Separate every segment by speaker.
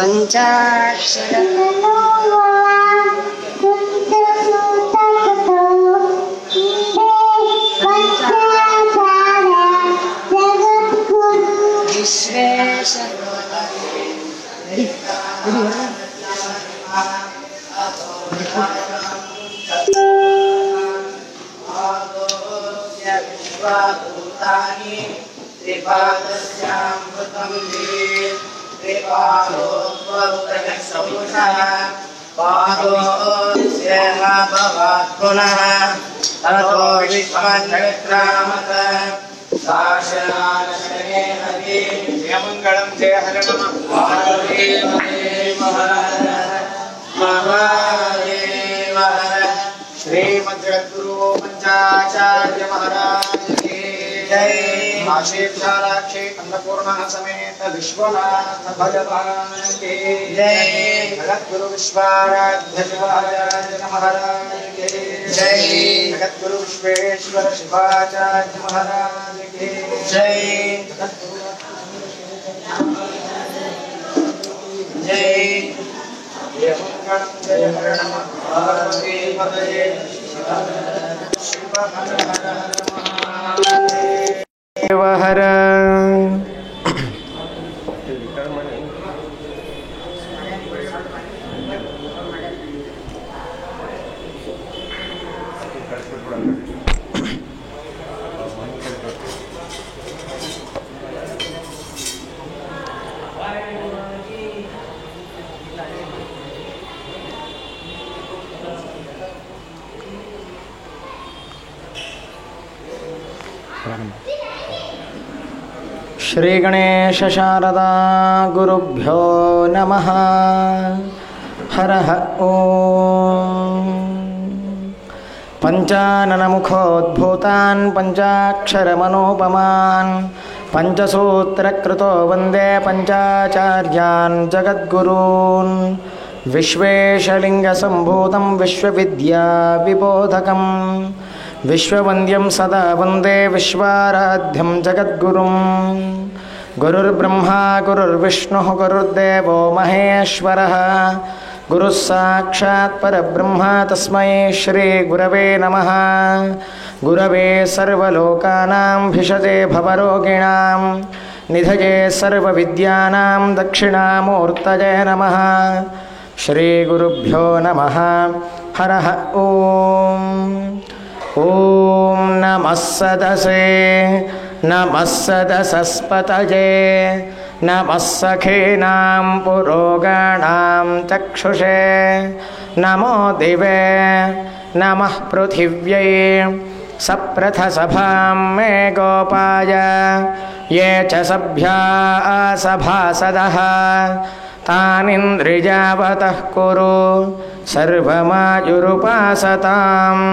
Speaker 1: पंचाक्षर विश्वेश
Speaker 2: त्रिपादस्यामृतं त्रिपादोत्तरसौषः पादोस्यः भवात् पुनः ततो विश्वञ्चक्रामत साशनाशने हरि जयमङ्गलं जय हर नमः महादेव महादेव श्रीमद्गुरु पंचाचार्य महाराज की जय। आशीर्षालाक्षी अन्नपूर्णा समेत विश्वनाथ भगवान की जय। जगद्गुरु विश्वाराध्य शिवाचार्य महाराज की जय। जगद्गुरु विश्वेश्वर शिवाचार्य महाराज की जय। जय जय मंगलम जय हर नमः पार्वती पतये शिव हर हर महादेव हर। श्री गणेश शारदा गुरुभ्यो नमः। हरः ओम। पंचाननमुखोद्भूतान् पंचाक्षरमनोपमान् पंचसूत्रकृतो वन्दे पंचाचार्यान् जगद्गुरून् विश्वेशलिङ्गसम्भूतं विश्वविद्याविबोधकं विश्ववन्द्यं सदा वन्दे विश्वाराध्यं जगद्गुरुं। गुरुर्ब्रह्मा गुरुर्विष्णुः गुरुर्देवो महेश्वरः गुरुः साक्षात् परब्रह्म तस्मै श्रीगुरवे नमः। गुरवे सर्वलोकानां भिषजे भवरोगिणां निधये सर्वविद्यानां दक्षिणामूर्तये नमः। श्रीगुरुभ्यो नमः। हरः ओम। ओम नमः सदसे नमः सदसस्पतये नमः सखीनां पुरोगाणां चक्षुषे नमो दिवे नमः पृथिव्यै सप्रथसभां मे गोपाय ये च सभ्या सभासदः तानिन्द्रियावतः कुरु सर्वमायुरुपासताम्।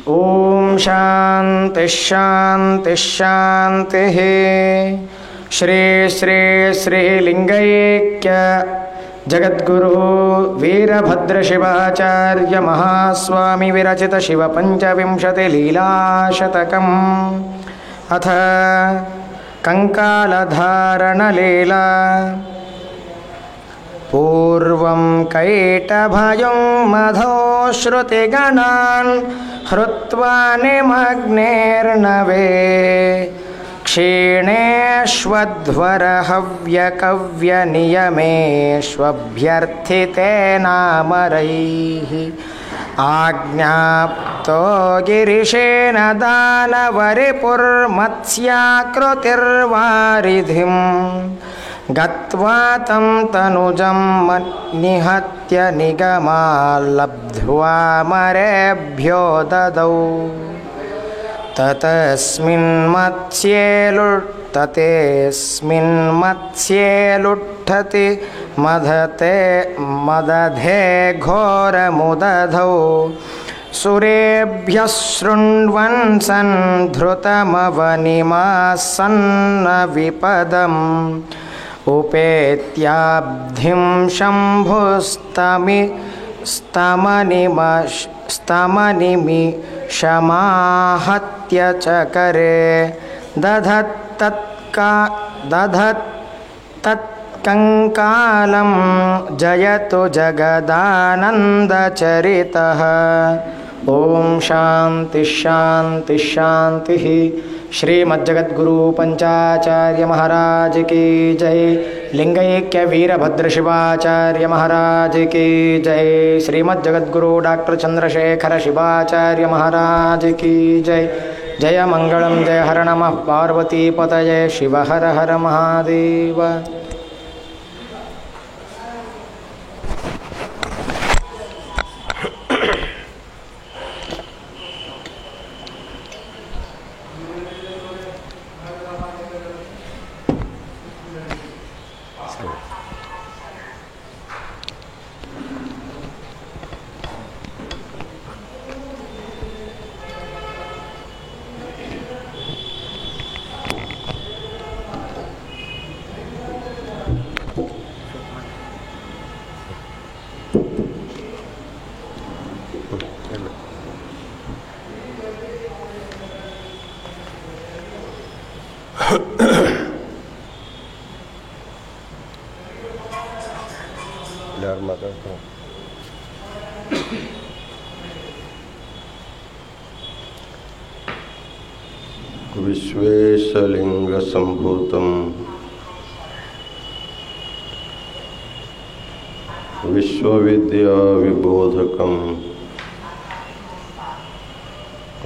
Speaker 2: ओम शांति शांति शांति। श्री श्री श्रीलिंगैक्य जगद्गुरु वीरभद्र शिवाचार्य महास्वामी विरचित शिव पंचविंशति लीलाशतकम्। अथ कंकालधारण लीला। पूर्वं कैटभयं मधो श्रुतिगणान् हृत्वा निमग्नेर्नवे क्षीणेष्वध्वरहव्यकव्यनियमेष्वभ्यर्थितेनामरैः आज्ञाप्तो गिरिशेन दानवरिपुर्मत्स्याकृतिर्वारिधिं गत्वा तं तनुजं निहत्य निगमाल्लब्ध्वा मरेभ्यो ददौ। ततेऽस्मिन्मत्स्ये लुठति मदधे घोरमुदधौ सुरेभ्यः शृण्वन् सन्धृतमवनिमासन्न विपदम् उपेत्याब्धिं स्तमनिमिषमाहत्य चकरे दधत्
Speaker 3: तत्कङ्कालं जयतु जगदानन्दचरितः। ओम शांति शांति शांति। श्रीमज्जगद्गुरु पंचाचार्य महाराज की जय। लिंगैक्य वीरभद्र शिवाचार्य महाराज की जय। श्रीमज्जगद्गुरु डॉक्टर चंद्रशेखर शिवाचार्य महाराज की जय। जय मंगलम जय हर नमः पार्वती पतये शिव हर हर महादेव।
Speaker 4: विश्वेशलिंग संभूतम विश्वविद्या विबोधकम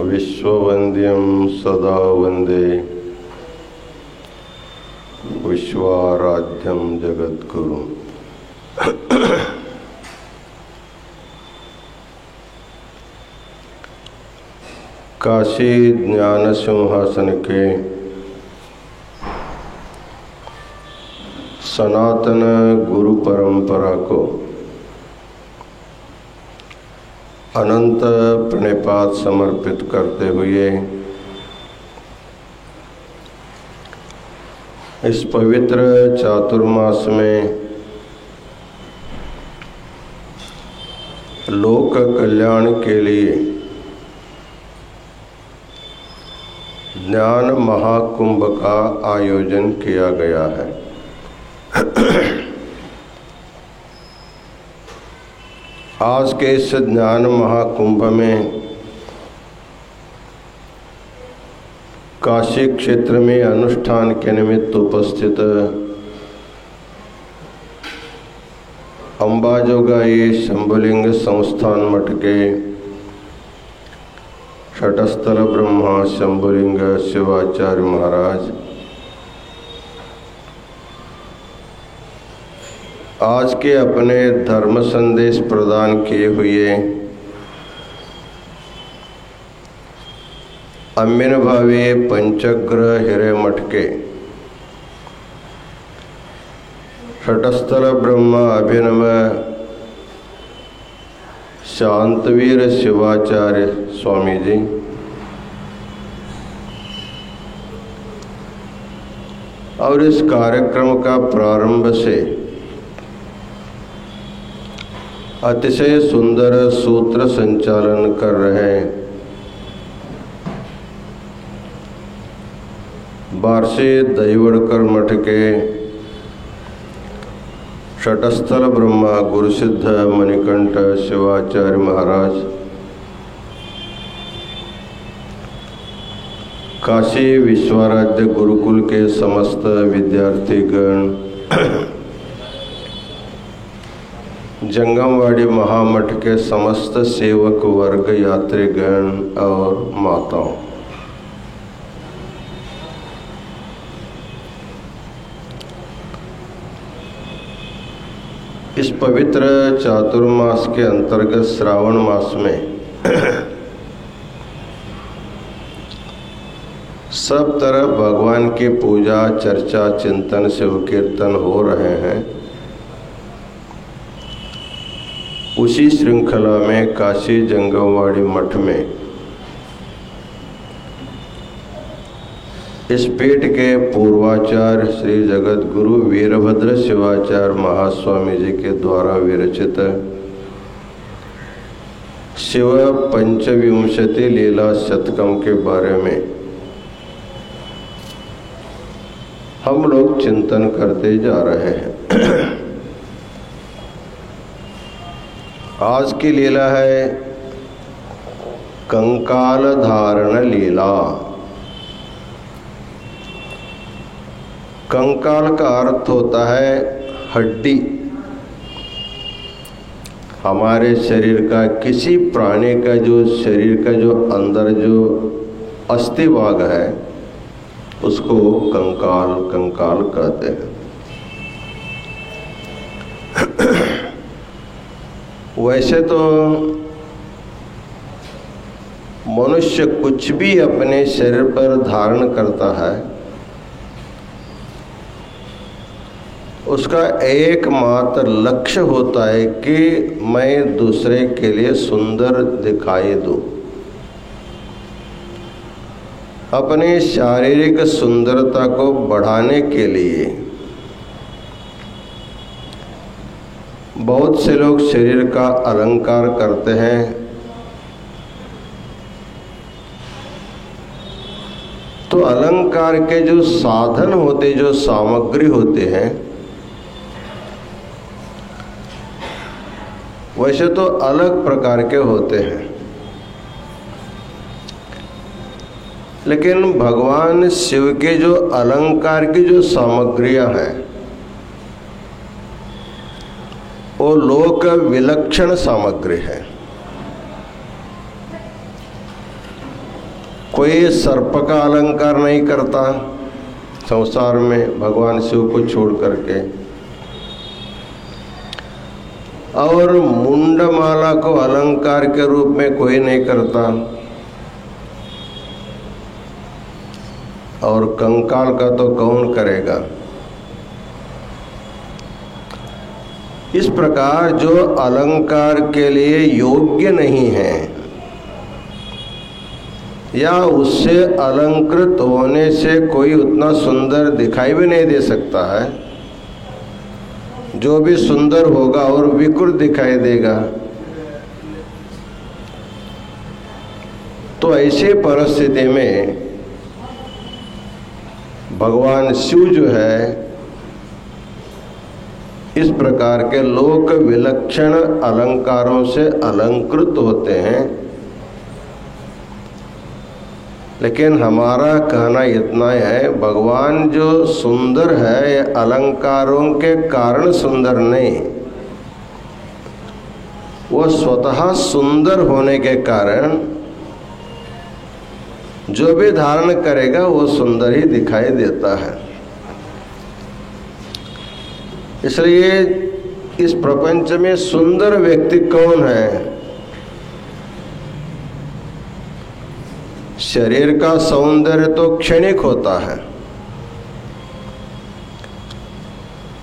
Speaker 4: विश्ववंद्यम सदा वंदे विश्वाराध्यम जगद्गुरु। काशी ज्ञान सिंहासन के सनातन गुरु परंपरा को अनंत प्रणिपात समर्पित करते हुए इस पवित्र चातुर्मास में लोक कल्याण के लिए ज्ञान महाकुंभ का आयोजन किया गया है। आज के इस ज्ञान महाकुंभ में काशी क्षेत्र में अनुष्ठान के निमित्त उपस्थित अंबाजोगाई शंभुलिंग संस्थान मठ के षटस्थल ब्रह्मा शंभुलिंग शिवाचार्य महाराज, आज के अपने धर्म संदेश प्रदान किए हुए अमीन भावे पंचग्रह हिरेमठ के षटस्थल ब्रह्मा अभिनव शांतवीर शिवाचार्य स्वामी जी, और इस कार्यक्रम का प्रारंभ से अतिशय सुंदर सूत्र संचालन कर रहे बारसे दहीवड़कर मठ के षटस्थल ब्रह्मा गुरुसिद्ध मणिकंठ शिवाचार्य महाराज, काशी विश्वाराध्य गुरुकुल के समस्त विद्यार्थीगण, जंगमवाड़ी महामठ के समस्त सेवक वर्ग, यात्रीगण और माताओं, इस पवित्र चातुर्मास के अंतर्गत श्रावण मास में सब तरह भगवान की पूजा चर्चा चिंतन शिव कीर्तन हो रहे हैं। उसी श्रृंखला में काशी जंगमवाड़ी मठ में इस पीठ के पूर्वाचार्य श्री जगत गुरु वीरभद्र शिवाचार्य महास्वामी जी के द्वारा विरचित शिव पंचविंशति लीला शतकम के बारे में हम लोग चिंतन करते जा रहे हैं। आज की लीला है कंकाल धारण लीला। कंकाल का अर्थ होता है हड्डी। हमारे शरीर का, किसी प्राणी का जो शरीर का जो अंदर जो अस्थि भाग है उसको कंकाल कंकाल कहते हैं। वैसे तो मनुष्य कुछ भी अपने शरीर पर धारण करता है उसका एकमात्र लक्ष्य होता है कि मैं दूसरे के लिए सुंदर दिखाई दूं। अपनी शारीरिक सुंदरता को बढ़ाने के लिए बहुत से लोग शरीर का अलंकार करते हैं। तो अलंकार के जो साधन होते, जो सामग्री होते हैं, वैसे तो अलग प्रकार के होते हैं, लेकिन भगवान शिव के जो अलंकार की जो सामग्रियां हैं वो लोक विलक्षण सामग्री है। कोई सर्प का अलंकार नहीं करता संसार में भगवान शिव को छोड़ करके, और मुंडमाला को अलंकार के रूप में कोई नहीं करता, और कंकाल का तो कौन करेगा। इस प्रकार जो अलंकार के लिए योग्य नहीं है या उससे अलंकृत होने से कोई उतना सुंदर दिखाई भी नहीं दे सकता है, जो भी सुंदर होगा और विकृत दिखाई देगा। तो ऐसी परिस्थिति में भगवान शिव जो है इस प्रकार के लोक विलक्षण अलंकारों से अलंकृत होते हैं। लेकिन हमारा कहना इतना है, भगवान जो सुंदर है ये अलंकारों के कारण सुंदर नहीं, वो स्वतः सुंदर होने के कारण जो भी धारण करेगा वो सुंदर ही दिखाई देता है। इसलिए इस प्रपंच में सुंदर व्यक्ति कौन है? शरीर का सौंदर्य तो क्षणिक होता है,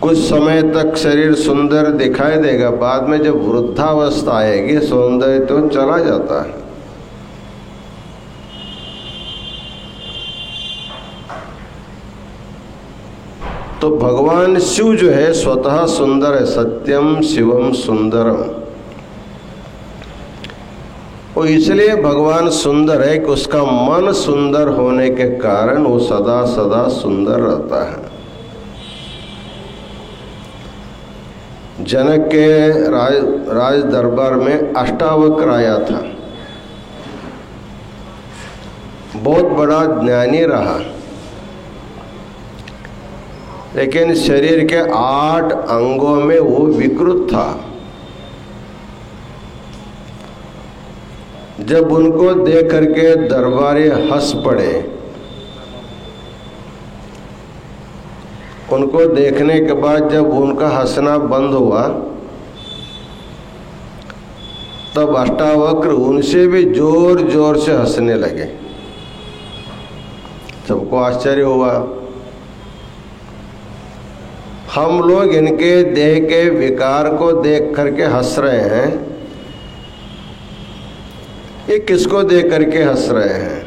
Speaker 4: कुछ समय तक शरीर सुंदर दिखाई देगा, बाद में जब वृद्धावस्था आएगी सौंदर्य तो चला जाता है। तो भगवान शिव जो है स्वतः सुंदर है, सत्यम शिवम सुंदरम। और इसलिए भगवान सुंदर है कि उसका मन सुंदर होने के कारण वो सदा सदा सुंदर रहता है। जनक के राज दरबार में अष्टावक्र आया था, बहुत बड़ा ज्ञानी रहा, लेकिन शरीर के 8 अंगों में वो विकृत था। जब उनको देख करके दरबारी हंस पड़े, उनको देखने के बाद जब उनका हंसना बंद हुआ तब अष्टावक्र उनसे भी जोर जोर से हंसने लगे। सबको आश्चर्य हुआ। हम लोग इनके देह के विकार को देख करके हंस रहे हैं, ये किसको देख करके हंस रहे हैं?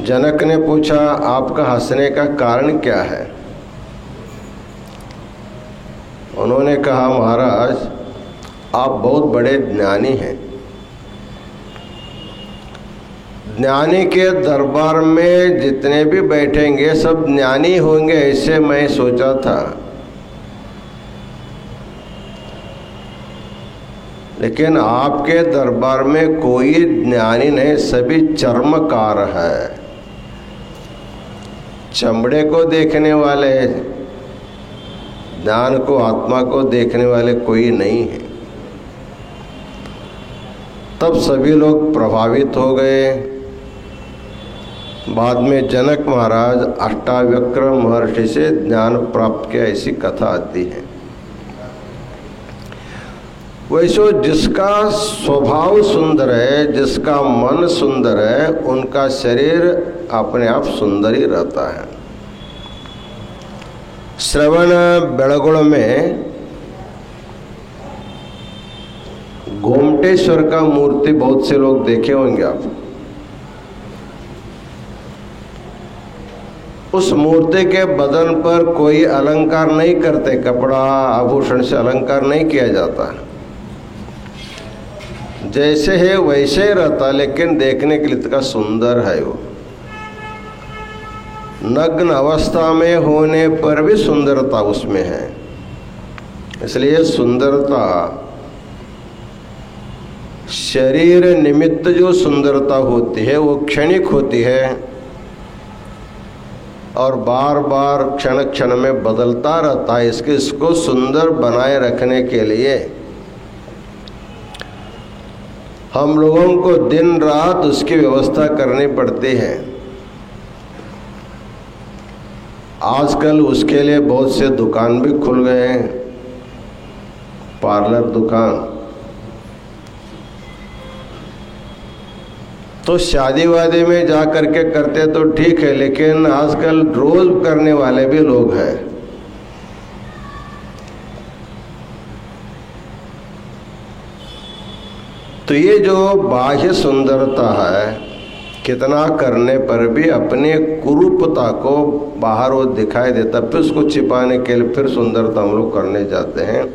Speaker 4: जनक ने पूछा, आपका हंसने का कारण क्या है? उन्होंने कहा, महाराज आप बहुत बड़े ज्ञानी हैं, ज्ञानी के दरबार में जितने भी बैठेंगे सब ज्ञानी होंगे ऐसे मैं सोचा था, लेकिन आपके दरबार में कोई ज्ञानी नहीं, सभी चर्मकार है, चमड़े को देखने वाले, ज्ञान को आत्मा को देखने वाले कोई नहीं है। तब सभी लोग प्रभावित हो गए। बाद में जनक महाराज अष्टावक्र महर्षि से ज्ञान प्राप्त किया, ऐसी कथा आती है। वैसे जिसका स्वभाव सुंदर है, जिसका मन सुंदर है, उनका शरीर अपने आप सुंदर ही रहता है। श्रवण बेलगुड़ में गोमटेश्वर का मूर्ति बहुत से लोग देखे होंगे आप। उस मूर्ति के बदन पर कोई अलंकार नहीं करते, कपड़ा आभूषण से अलंकार नहीं किया जाता, जैसे है वैसे ही रहता, लेकिन देखने के लिए इतना सुंदर है वो। नग्न अवस्था में होने पर भी सुंदरता उसमें है। इसलिए सुंदरता शरीर निमित्त जो सुंदरता होती है वो क्षणिक होती है और बार बार क्षण क्षण में बदलता रहता है। इसको सुंदर बनाए रखने के लिए हम लोगों को दिन रात उसकी व्यवस्था करनी पड़ती है। आजकल उसके लिए बहुत से दुकान भी खुल गए हैं, पार्लर दुकान। तो शादी वादी में जा करके करते तो ठीक है, लेकिन आजकल रोज करने वाले भी लोग हैं। तो ये जो बाह्य सुंदरता है, कितना करने पर भी अपने कुरूपता को बाहर वो दिखाई देता, फिर उसको छिपाने के लिए फिर सुंदरता हम लोग करने जाते हैं।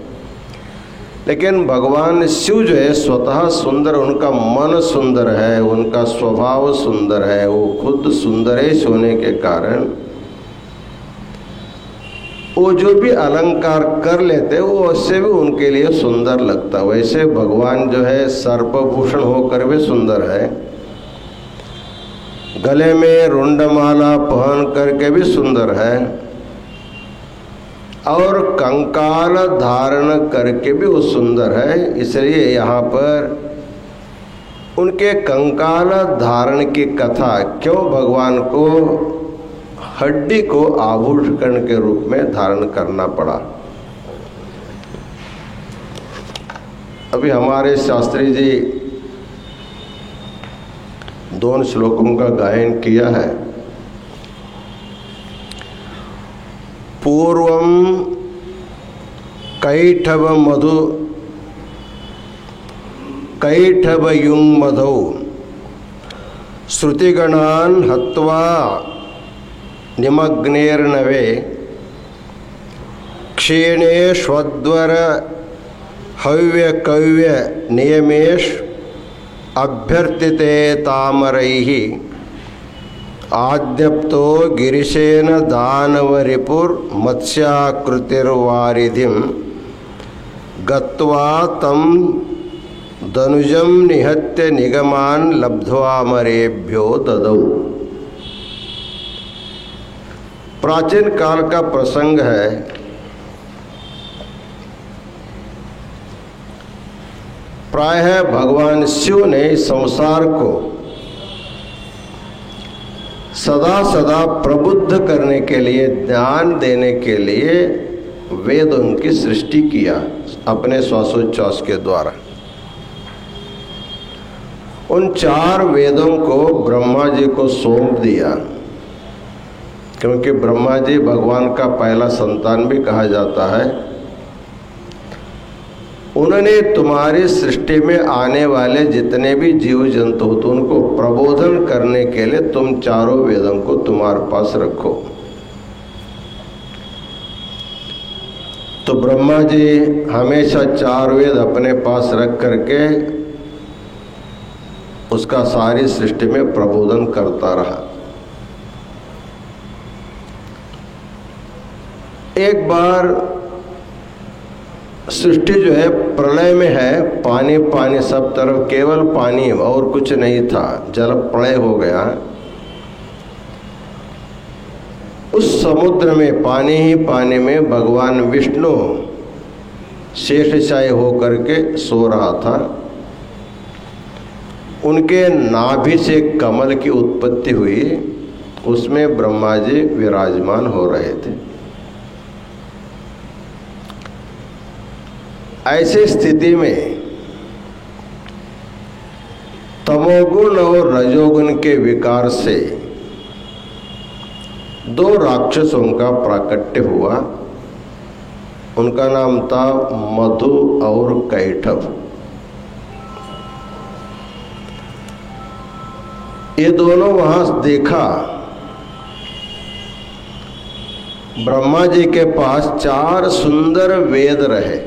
Speaker 4: लेकिन भगवान शिव जो है स्वतः सुंदर, उनका मन सुंदर है, उनका स्वभाव सुंदर है, वो खुद सुंदरेश होने के कारण वो जो भी अलंकार कर लेते वो उससे भी उनके लिए सुंदर लगता। वैसे भगवान जो है सर्पभूषण होकर भी सुंदर है, गले में रुंडमाला पहन करके भी सुंदर है, और कंकाल धारण करके भी वो सुंदर है। इसलिए यहाँ पर उनके कंकाल धारण की कथा, क्यों भगवान को हड्डी को आभूषण के रूप में धारण करना पड़ा। अभी हमारे शास्त्री जी 2 श्लोकों का गायन किया है। पूर्वं कैठवयुं मधौ श्रुतिगणान् हत्वा निमग्नेर्नवे क्षीणेष्वद्वर हव्यकव्य नियमेश अभ्यर्थिते तामरैः आद्यप्तो गिरिशेन दानवरिपुर मत्स्याकृतिर्वारिधिं गत्वा तं दनुजं निहत्य निगमान् लब्ध्वा मरेभ्यो ददौ। प्राचीन काल का प्रसंग है। प्रायः भगवान शिव ने संसार को सदा सदा प्रबुद्ध करने के लिए, ज्ञान देने के लिए वेदों की सृष्टि किया अपने श्वासोच्छ्वास के द्वारा। उन 4 वेदों को ब्रह्मा जी को सौंप दिया, क्योंकि ब्रह्मा जी भगवान का पहला संतान भी कहा जाता है। उन्होंने तुम्हारी सृष्टि में आने वाले जितने भी जीव जंतु होते उनको प्रबोधन करने के लिए तुम 4 वेदों को तुम्हारे पास रखो। तो ब्रह्मा जी हमेशा 4 वेद अपने पास रख करके उसका सारी सृष्टि में प्रबोधन करता रहा। एक बार सृष्टि जो है प्रलय में है, पानी पानी सब तरफ केवल पानी और कुछ नहीं था, जल प्रलय हो गया। उस समुद्र में पानी ही पानी में भगवान विष्णु शेषशायी होकर के सो रहा था। उनके नाभि से कमल की उत्पत्ति हुई, उसमें ब्रह्मा जी विराजमान हो रहे थे। ऐसी स्थिति में तमोगुण और रजोगुण के विकार से दो राक्षसों का प्राकट्य हुआ। उनका नाम था मधु और कैटभ। ये दोनों वहां देखा, ब्रह्मा जी के पास 4 सुंदर वेद रहे,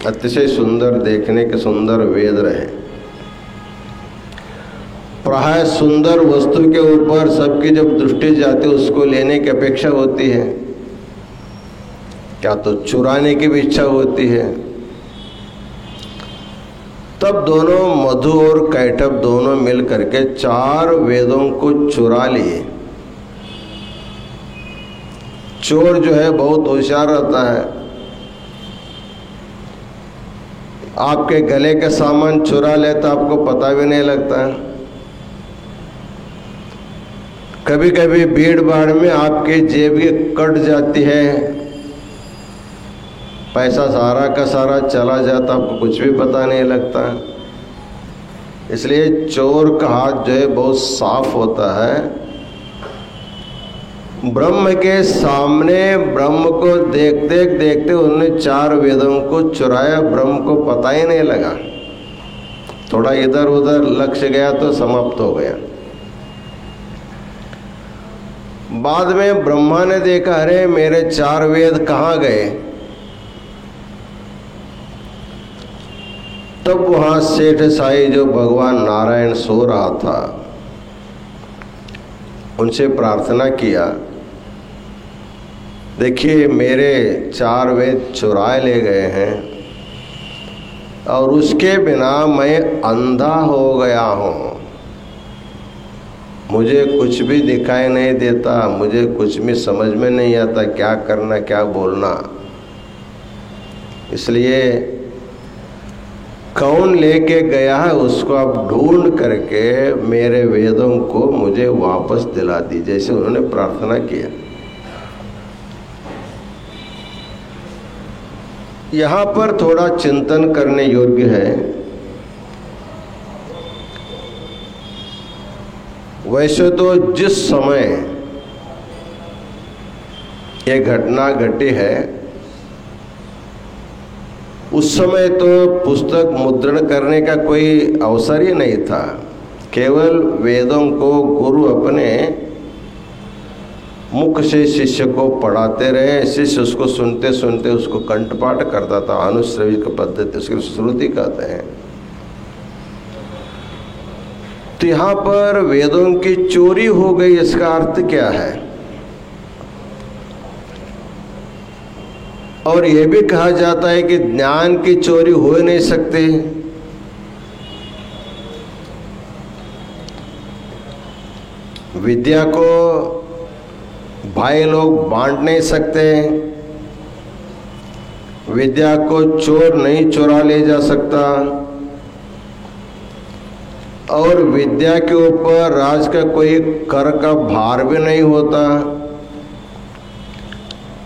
Speaker 4: अतिशय सुंदर, देखने के सुंदर वेद रहे। प्राय सुंदर वस्तु के ऊपर सबकी जब दृष्टि जाती है उसको लेने की अपेक्षा होती है, क्या तो चुराने की भी इच्छा होती है। तब दोनों मधु और कैटभ दोनों मिल करके 4 वेदों को चुरा लिए। चोर जो है बहुत होशियार रहता है, आपके गले का सामान चुरा लेता, आपको पता भी नहीं लगता। कभी कभी भीड़ भाड़ में आपकी जेब कट जाती है, पैसा सारा का सारा चला जाता, आपको कुछ भी पता नहीं लगता। इसलिए चोर का हाथ जो है बहुत साफ होता है। ब्रह्म के सामने ब्रह्म को देखते देखते उन्होंने 4 वेदों को चुराया, ब्रह्म को पता ही नहीं लगा। थोड़ा इधर उधर लक्ष्य गया तो समाप्त हो गया। बाद में ब्रह्मा ने देखा, अरे मेरे 4 वेद कहाँ गए। तब वहां सेठ साई जो भगवान नारायण सो रहा था, उनसे प्रार्थना किया, देखिए मेरे 4 वेद चुराए ले गए हैं और उसके बिना मैं अंधा हो गया हूँ, मुझे कुछ भी दिखाई नहीं देता, मुझे कुछ भी समझ में नहीं आता क्या करना क्या बोलना। इसलिए कौन लेके गया है उसको आप ढूंढ करके मेरे वेदों को मुझे वापस दिला दी, जैसे उन्होंने प्रार्थना किया। यहाँ पर थोड़ा चिंतन करने योग्य है। वैसे तो जिस समय ये घटना घटी है उस समय तो पुस्तक मुद्रण करने का कोई अवसर ही नहीं था। केवल वेदों को गुरु अपने मुख से शिष्य को पढ़ाते रहे, शिष्य उसको सुनते सुनते उसको कंठपाठ करता था। अनुश्रविक पद्धति, उसकी श्रुति कहते हैं। तो यहाँ पर वेदों की चोरी हो गई, इसका अर्थ क्या है? और यह भी कहा जाता है कि ज्ञान की चोरी हो ही नहीं सकती। विद्या को भाई लोग बांट नहीं सकते, विद्या को चोर नहीं चुरा ले जा सकता, और विद्या के ऊपर राज का कोई कर का भार भी नहीं होता।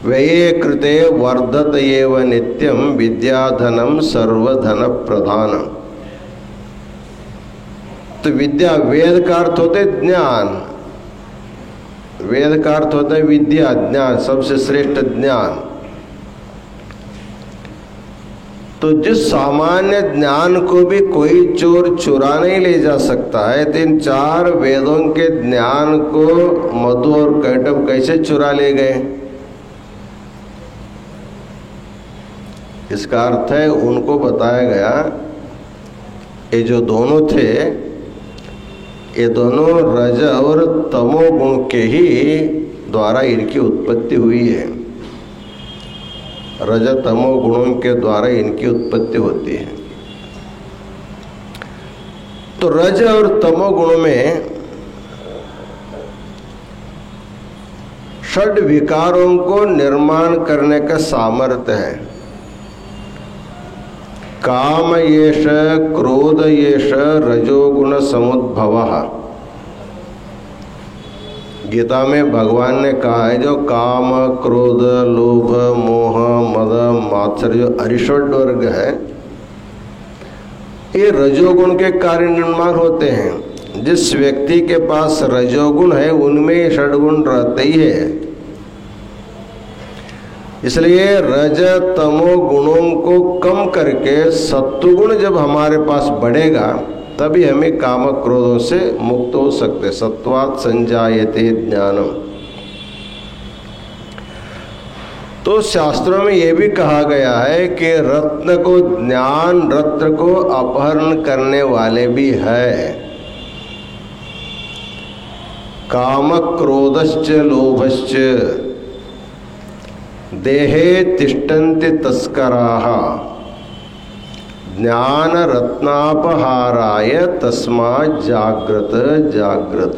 Speaker 4: व्यये कृते वर्धत एव नित्यम विद्याधनम सर्वधन प्रधानम। तो विद्या, वेद का अर्थ होते ज्ञान, वेद का अर्थ होता है विद्या, ज्ञान, सबसे श्रेष्ठ ज्ञान। तो जिस सामान्य ज्ञान को भी कोई चोर चुरा नहीं ले जा सकता है, तो इन 4 वेदों के ज्ञान को मधु और कैटभ कैसे चुरा ले गए? इसका अर्थ है उनको बताया गया, ये जो दोनों थे ये दोनों रज और तमोगुण के ही द्वारा इनकी उत्पत्ति हुई है। रज तमो गुणों के द्वारा इनकी उत्पत्ति होती है। तो रज और तमो गुण में षड विकारों को निर्माण करने का सामर्थ्य है। काम येष क्रोध येष रजोगुण समुद्भवः। गीता में भगवान ने कहा है जो काम क्रोध लोभ मोह मद मात्सर्य जो अरिषड वर्ग है ये रजोगुण के कारण निर्माण होते हैं। जिस व्यक्ति के पास रजोगुण है उनमें ये षडगुण रहते ही है। इसलिए रज तमो गुणों को कम करके सत्वगुण जब हमारे पास बढ़ेगा तभी हमें काम क्रोधों से मुक्त हो सकते। सत्वात् संजायते ज्ञानम। तो शास्त्रों में यह भी कहा गया है कि रत्न को ज्ञान रत्न को अपहरण करने वाले भी है। काम क्रोधश्च लोभश्च देहे तिष्ठन्ति तस्कराः ज्ञान रत्नापहाराय तस्मात् जाग्रत जाग्रत।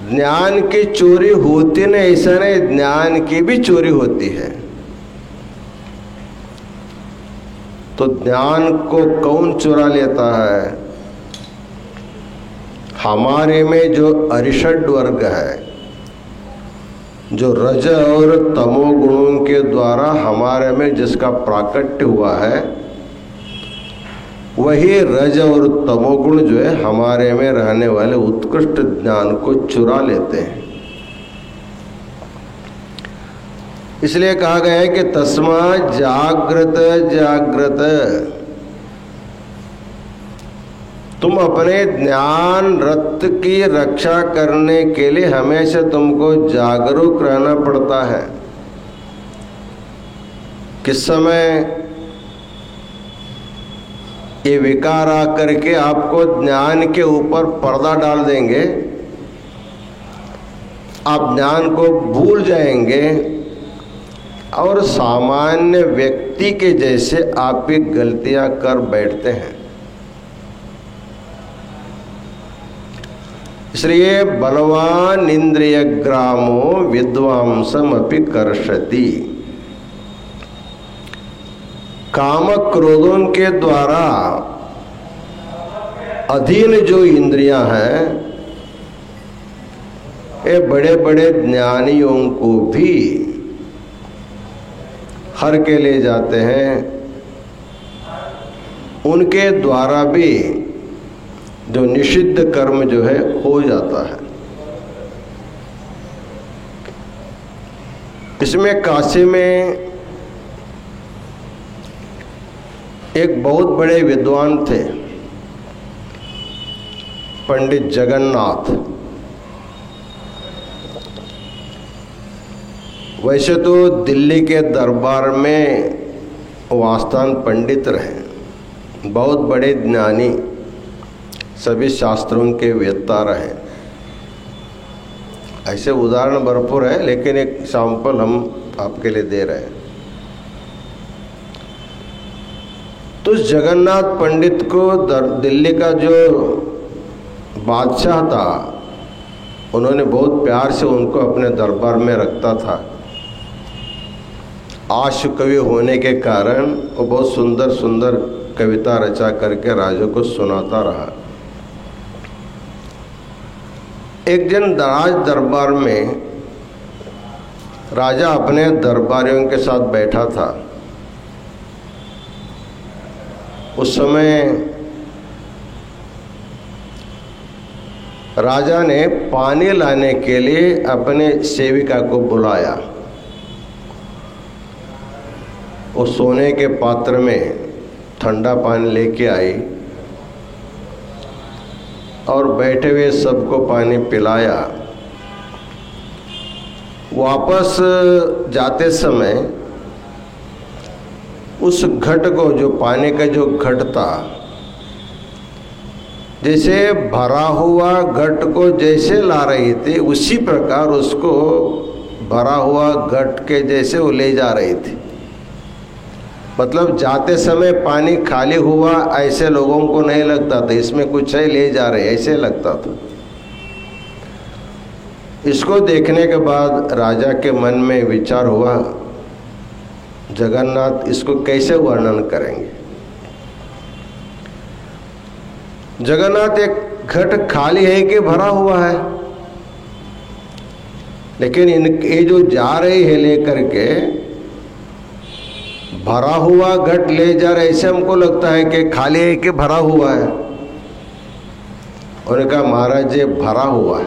Speaker 4: ज्ञान की चोरी होती नहीं ऐसा नहीं, ज्ञान की भी चोरी होती है। तो ज्ञान को कौन चुरा लेता है? हमारे में जो अरिषड वर्ग है, जो रज और तमो गुणों के द्वारा हमारे में जिसका प्राकट्य हुआ है वही रज और तमोगुण जो है हमारे में रहने वाले उत्कृष्ट ज्ञान को चुरा लेते हैं। इसलिए कहा गया है कि तस्मात् जाग्रत जाग्रत। तुम अपने ज्ञान रत्न की रक्षा करने के लिए हमेशा तुमको जागरूक रहना पड़ता है। किस समय ये विकार आकर के आपको ज्ञान के ऊपर पर्दा डाल देंगे, आप ज्ञान को भूल जाएंगे और सामान्य व्यक्ति के जैसे आप भी गलतियां कर बैठते हैं। इसलिए बलवान इंद्रिय ग्रामो विद्वांसम अपि कर्षति। काम क्रोधों के द्वारा अधीन जो इंद्रियां हैं ये बड़े बड़े ज्ञानियों को भी हर के ले जाते हैं। उनके द्वारा भी जो निषिद्ध कर्म जो है हो जाता है। इसमें काशी में एक बहुत बड़े विद्वान थे, पंडित जगन्नाथ। वैसे तो दिल्ली के दरबार में वास्तान पंडित रहे, बहुत बड़े ज्ञानी, सभी शास्त्रों के वेत्ता रहे। ऐसे उदाहरण भरपूर है, लेकिन एक सैंपल हम आपके लिए दे रहे हैं। तो जगन्नाथ पंडित को दिल्ली का जो बादशाह था उन्होंने बहुत प्यार से उनको अपने दरबार में रखता था। आशु कवि होने के कारण वो बहुत सुंदर सुंदर कविता रचा करके राजों को सुनाता रहा। एक दिन राज दरबार में राजा अपने दरबारियों के साथ बैठा था। उस समय राजा ने पानी लाने के लिए अपने सेविका को बुलाया। वो सोने के पात्र में ठंडा पानी लेके आई और बैठे हुए सबको पानी पिलाया। वापस जाते समय उस घट को, जो पानी का जो घट था जैसे भरा हुआ घट को जैसे ला रही थी उसी प्रकार उसको भरा हुआ घट के जैसे वो ले जा रही थी। मतलब जाते समय पानी खाली हुआ ऐसे लोगों को नहीं लगता था, इसमें कुछ है ले जा रहे ऐसे लगता था। इसको देखने के बाद राजा के मन में विचार हुआ, जगन्नाथ इसको कैसे वर्णन करेंगे। जगन्नाथ एक घट खाली है कि भरा हुआ है, लेकिन ये जो जा रही है लेकर के भरा हुआ घट ले जा रहे, ऐसे हमको लगता है कि खाली है कि भरा हुआ है। उन्होंने कहा महाराज ये भरा हुआ है,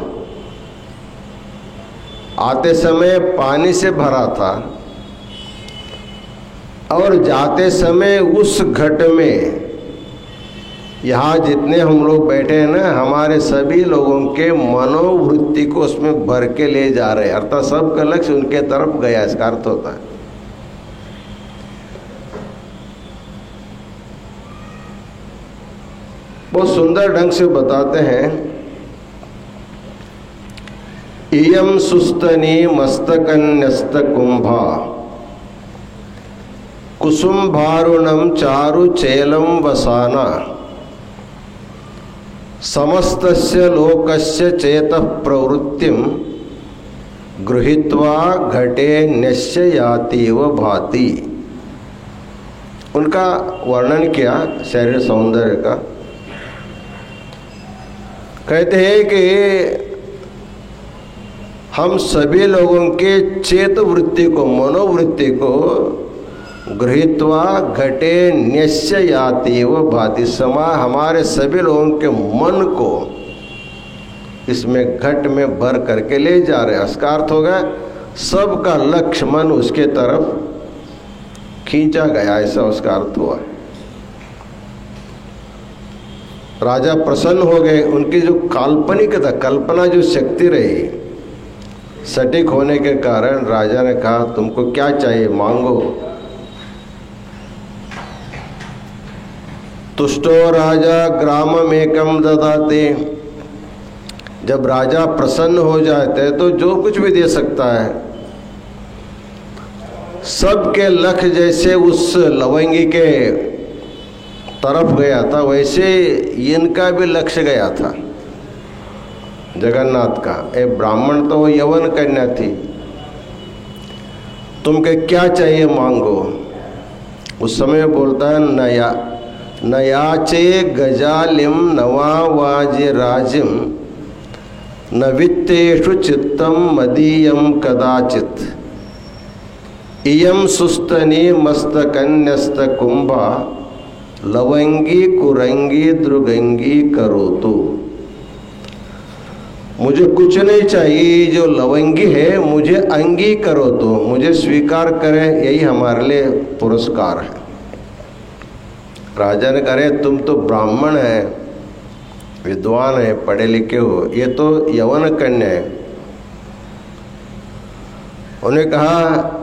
Speaker 4: आते समय पानी से भरा था और जाते समय उस घट में यहाँ जितने हम लोग बैठे हैं ना, हमारे सभी लोगों के मनोवृत्ति को उसमें भर के ले जा रहे हैं, अर्थात सबका लक्ष्य उनके तरफ गया, इसका अर्थ होता है। बहुत सुंदर ढंग से बताते हैं, इयम सुस्तनी मस्तकन्यस्त कुंभा कुसुम्भारुणम चारु चेलम वसाना समस्तस्य लोकस्य चेतः प्रवृत्तिम गृहीत्वा घटे न्यस्य यातीव भाति। उनका वर्णन किया शरीर सौंदर्य का। कहते हैं कि हम सभी लोगों के चेत वृत्ति को, मनोवृत्ति को गृहीत्वा घटे न्यस्य यातीव भाति, समा हमारे सभी लोगों के मन को इसमें घट में भर करके ले जा रहे हैं। इसका अर्थ होगा सबका लक्ष्य मन उसके तरफ खींचा गया, ऐसा उसका अर्थ हुआ। राजा प्रसन्न हो गए। उनकी जो काल्पनिक था, कल्पना जो शक्ति रही सटीक होने के कारण राजा ने कहा तुमको क्या चाहिए मांगो। तुष्टो राजा ग्रामम एकम ददाते। जब राजा प्रसन्न हो जाते हैं तो जो कुछ भी दे सकता है। सबके लक्ष्य जैसे उस लवंगी के तरफ गया था, वैसे इनका भी लक्ष्य गया था जगन्नाथ का। एक ब्राह्मण तो वो यवन कन्या थी, तुमके क्या चाहिए मांगो। उस समय बोलता है नयाचे गजालिम नवावाजे राजिम न वित्तेषु चित्तम मदीयम कदाचित इयम सुस्तनी मस्तकन्यस्त कुंभा लवंगी कुरंगी द्रुगंगी करोतु। मुझे कुछ नहीं चाहिए, जो लवंगी है मुझे अंगी करो तो, मुझे स्वीकार करें, यही हमारे लिए पुरस्कार है। राजा ने कहा तुम तो ब्राह्मण है, विद्वान है, पढ़े लिखे हो, ये तो यवन कन्या है। उन्हें कहा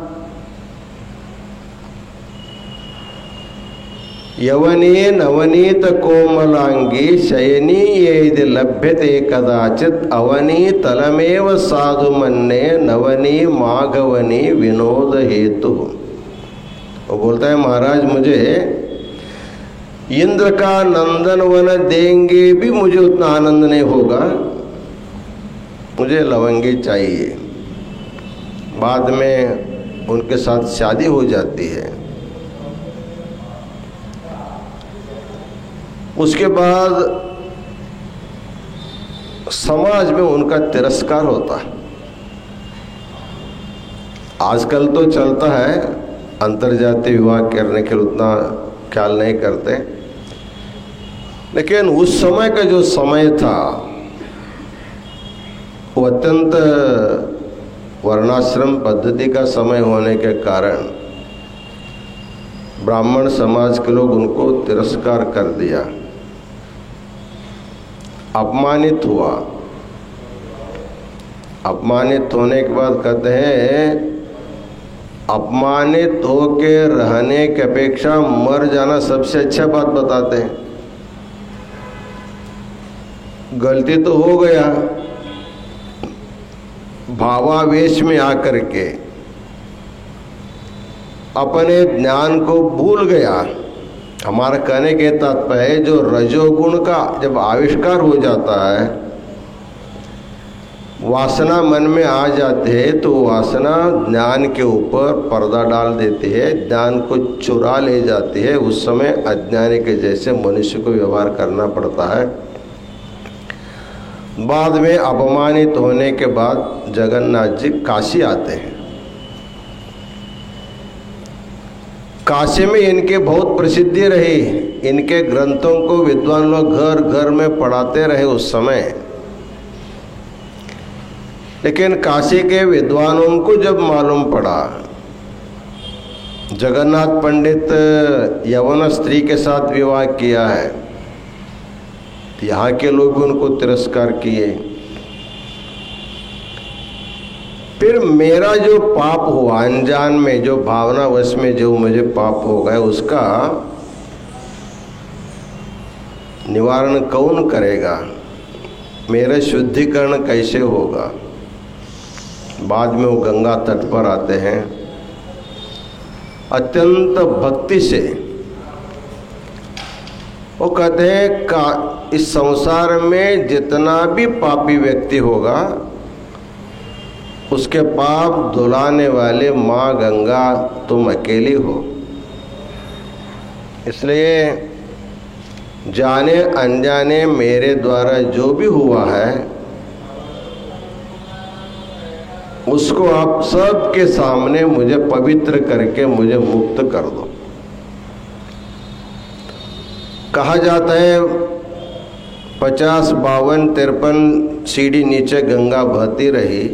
Speaker 4: यवनी नवनीत कोमलांगी शयनी यदि लभ्यते कदाचित अवनी तलमेव साधु मन्ने नवनी माघवनी विनोद हेतु। वो बोलता है महाराज मुझे इंद्र का नंदन वन देंगे भी मुझे उतना आनंद नहीं होगा, मुझे लवंगी चाहिए। बाद में उनके साथ शादी हो जाती है। उसके बाद समाज में उनका तिरस्कार होता है। आजकल तो चलता है अंतर्जातीय विवाह करने के लिए उतना ख्याल नहीं करते, लेकिन उस समय का जो समय था वो अत्यंत वर्णाश्रम पद्धति का समय होने के कारण ब्राह्मण समाज के लोग उनको तिरस्कार कर दिया, अपमानित हुआ। अपमानित होने के बाद कहते हैं अपमानित होके रहने की अपेक्षा मर जाना सबसे अच्छा बात बताते हैं। गलती तो हो गया, भावावेश में आकर के अपने ज्ञान को भूल गया। हमारा कहने के तात्पर्य है जो रजोगुण का जब आविष्कार हो जाता है, वासना मन में आ जाती है, तो वासना ज्ञान के ऊपर पर्दा डाल देती है, ज्ञान को चुरा ले जाती है। उस समय अज्ञानी के जैसे मनुष्य को व्यवहार करना पड़ता है। बाद में अपमानित होने के बाद जगन्नाथ जी काशी आते हैं। काशी में इनके बहुत प्रसिद्धि रही, इनके ग्रंथों को विद्वान लोग घर घर में पढ़ाते रहे उस समय। लेकिन काशी के विद्वानों को जब मालूम पड़ा जगन्नाथ पंडित यवन स्त्री के साथ विवाह किया है, तो यहाँ के लोग भी उनको तिरस्कार किए। फिर मेरा जो पाप हुआ अनजान में, जो भावनावश में जो मुझे पाप हो गए, उसका निवारण कौन करेगा? मेरा शुद्धिकरण कैसे होगा? बाद में वो गंगा तट पर आते हैं, अत्यंत भक्ति से वो कहते हैं का इस संसार में जितना भी पापी व्यक्ति होगा उसके पाप धुलाने वाले माँ गंगा तुम अकेली हो। इसलिए जाने अनजाने मेरे द्वारा जो भी हुआ है उसको आप सबके सामने मुझे पवित्र करके मुझे मुक्त कर दो। कहा जाता है 50, 52, 53 सीढ़ी नीचे गंगा बहती रही।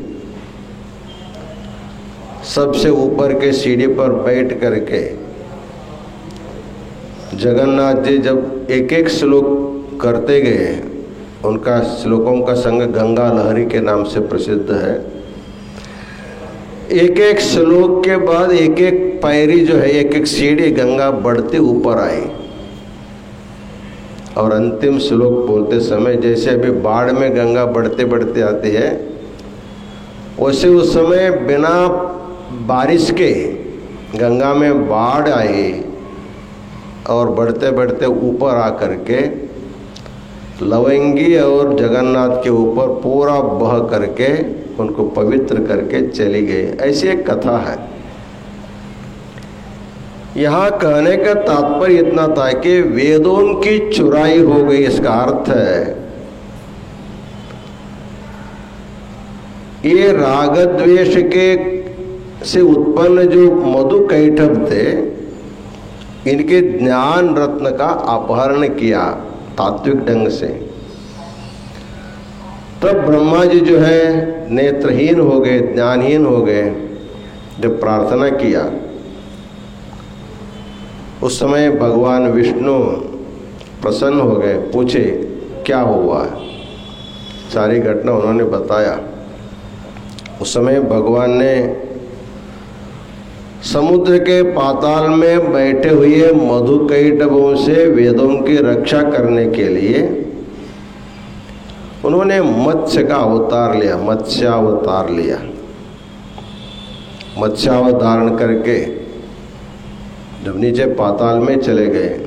Speaker 4: सबसे ऊपर के सीढ़ी पर बैठ करके जगन्नाथ जी जब एक एक श्लोक करते गए, उनका श्लोकों का संग गंगा लहरी के नाम से प्रसिद्ध है। एक एक श्लोक के बाद एक एक पैरी जो है, एक एक सीढ़ी गंगा बढ़ते ऊपर आई। और अंतिम श्लोक बोलते समय जैसे अभी बाढ़ में गंगा बढ़ते बढ़ते आती है, वैसे उस समय बिना बारिश के गंगा में बाढ़ आई और बढ़ते बढ़ते ऊपर आकर के लवंगी और जगन्नाथ के ऊपर पूरा बह करके उनको पवित्र करके चली गई। ऐसी एक कथा है। यहाँ कहने का तात्पर्य इतना था कि वेदों की चुराई हो गई। इसका अर्थ है ये राग द्वेष के से उत्पन्न जो मधु कैटभ थे, इनके ज्ञान रत्न का अपहरण किया तात्विक ढंग से। तब ब्रह्मा जी जो है नेत्रहीन हो गए, ज्ञानहीन हो गए। जब प्रार्थना किया उस समय भगवान विष्णु प्रसन्न हो गए, पूछे क्या हुआ। सारी घटना उन्होंने बताया। उस समय भगवान ने समुद्र के पाताल में बैठे हुए मधु कैटभों से वेदों की रक्षा करने के लिए उन्होंने मत्स्य का अवतार लिया, मत्स्यावतार लिया। मत्स्यावधारण करके जब नीचे पाताल में चले गए,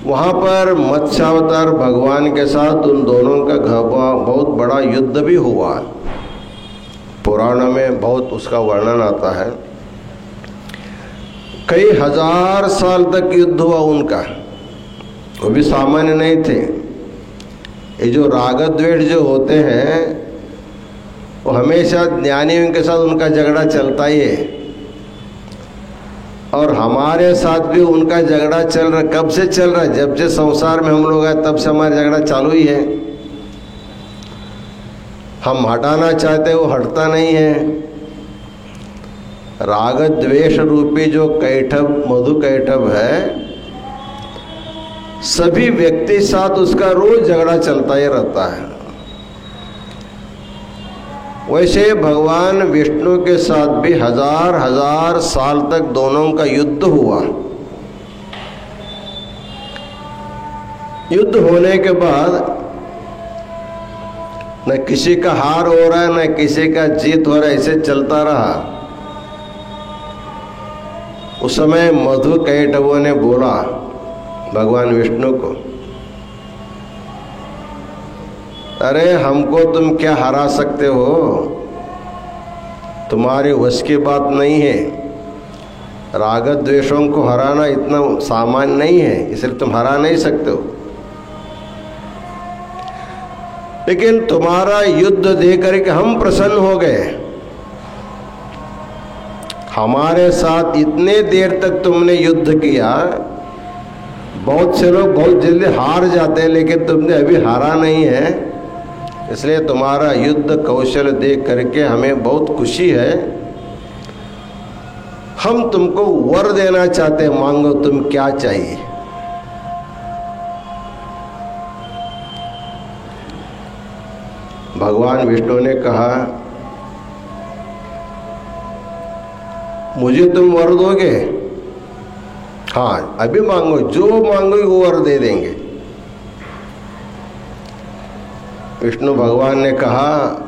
Speaker 4: वहां पर मत्स्यावतार भगवान के साथ उन दोनों का बहुत बड़ा युद्ध भी हुआ। पुराणों में बहुत उसका वर्णन आता है। कई हजार साल तक युद्ध हुआ उनका, वो भी सामान्य नहीं थे। ये जो राग द्वेष जो होते हैं वो हमेशा ज्ञानियों के साथ उनका झगड़ा चलता ही है, और हमारे साथ भी उनका झगड़ा चल रहा। कब से चल रहा है? जब से संसार में हम लोग आए तब से हमारा झगड़ा चालू ही है। हम हटाना चाहते वो हटता नहीं है। राग द्वेष रूपी जो कैटभ मधु कैटभ है, सभी व्यक्ति साथ उसका रोज झगड़ा चलता ही रहता है। वैसे भगवान विष्णु के साथ भी हजार हजार साल तक दोनों का युद्ध हुआ। युद्ध होने के बाद न किसी का हार हो रहा है न किसी का जीत हो रहा है, ऐसे चलता रहा। उस समय मधु कैटवों ने बोला भगवान विष्णु को, अरे हमको तुम क्या हरा सकते हो, तुम्हारी वश की बात नहीं है। राग द्वेषों को हराना इतना सामान्य नहीं है, इसलिए तुम हरा नहीं सकते हो। लेकिन तुम्हारा युद्ध देख करके हम प्रसन्न हो गए। हमारे साथ इतने देर तक तुमने युद्ध किया, बहुत से लोग बहुत जल्दी हार जाते हैं, लेकिन तुमने अभी हारा नहीं है, इसलिए तुम्हारा युद्ध कौशल देख करके हमें बहुत खुशी है। हम तुमको वर देना चाहते हैं, मांगो तुम क्या चाहिए। भगवान विष्णु ने कहा, मुझे तुम वर दोगे? हाँ, अभी मांगो, जो मांगोगे वो वर दे देंगे। विष्णु भगवान ने कहा,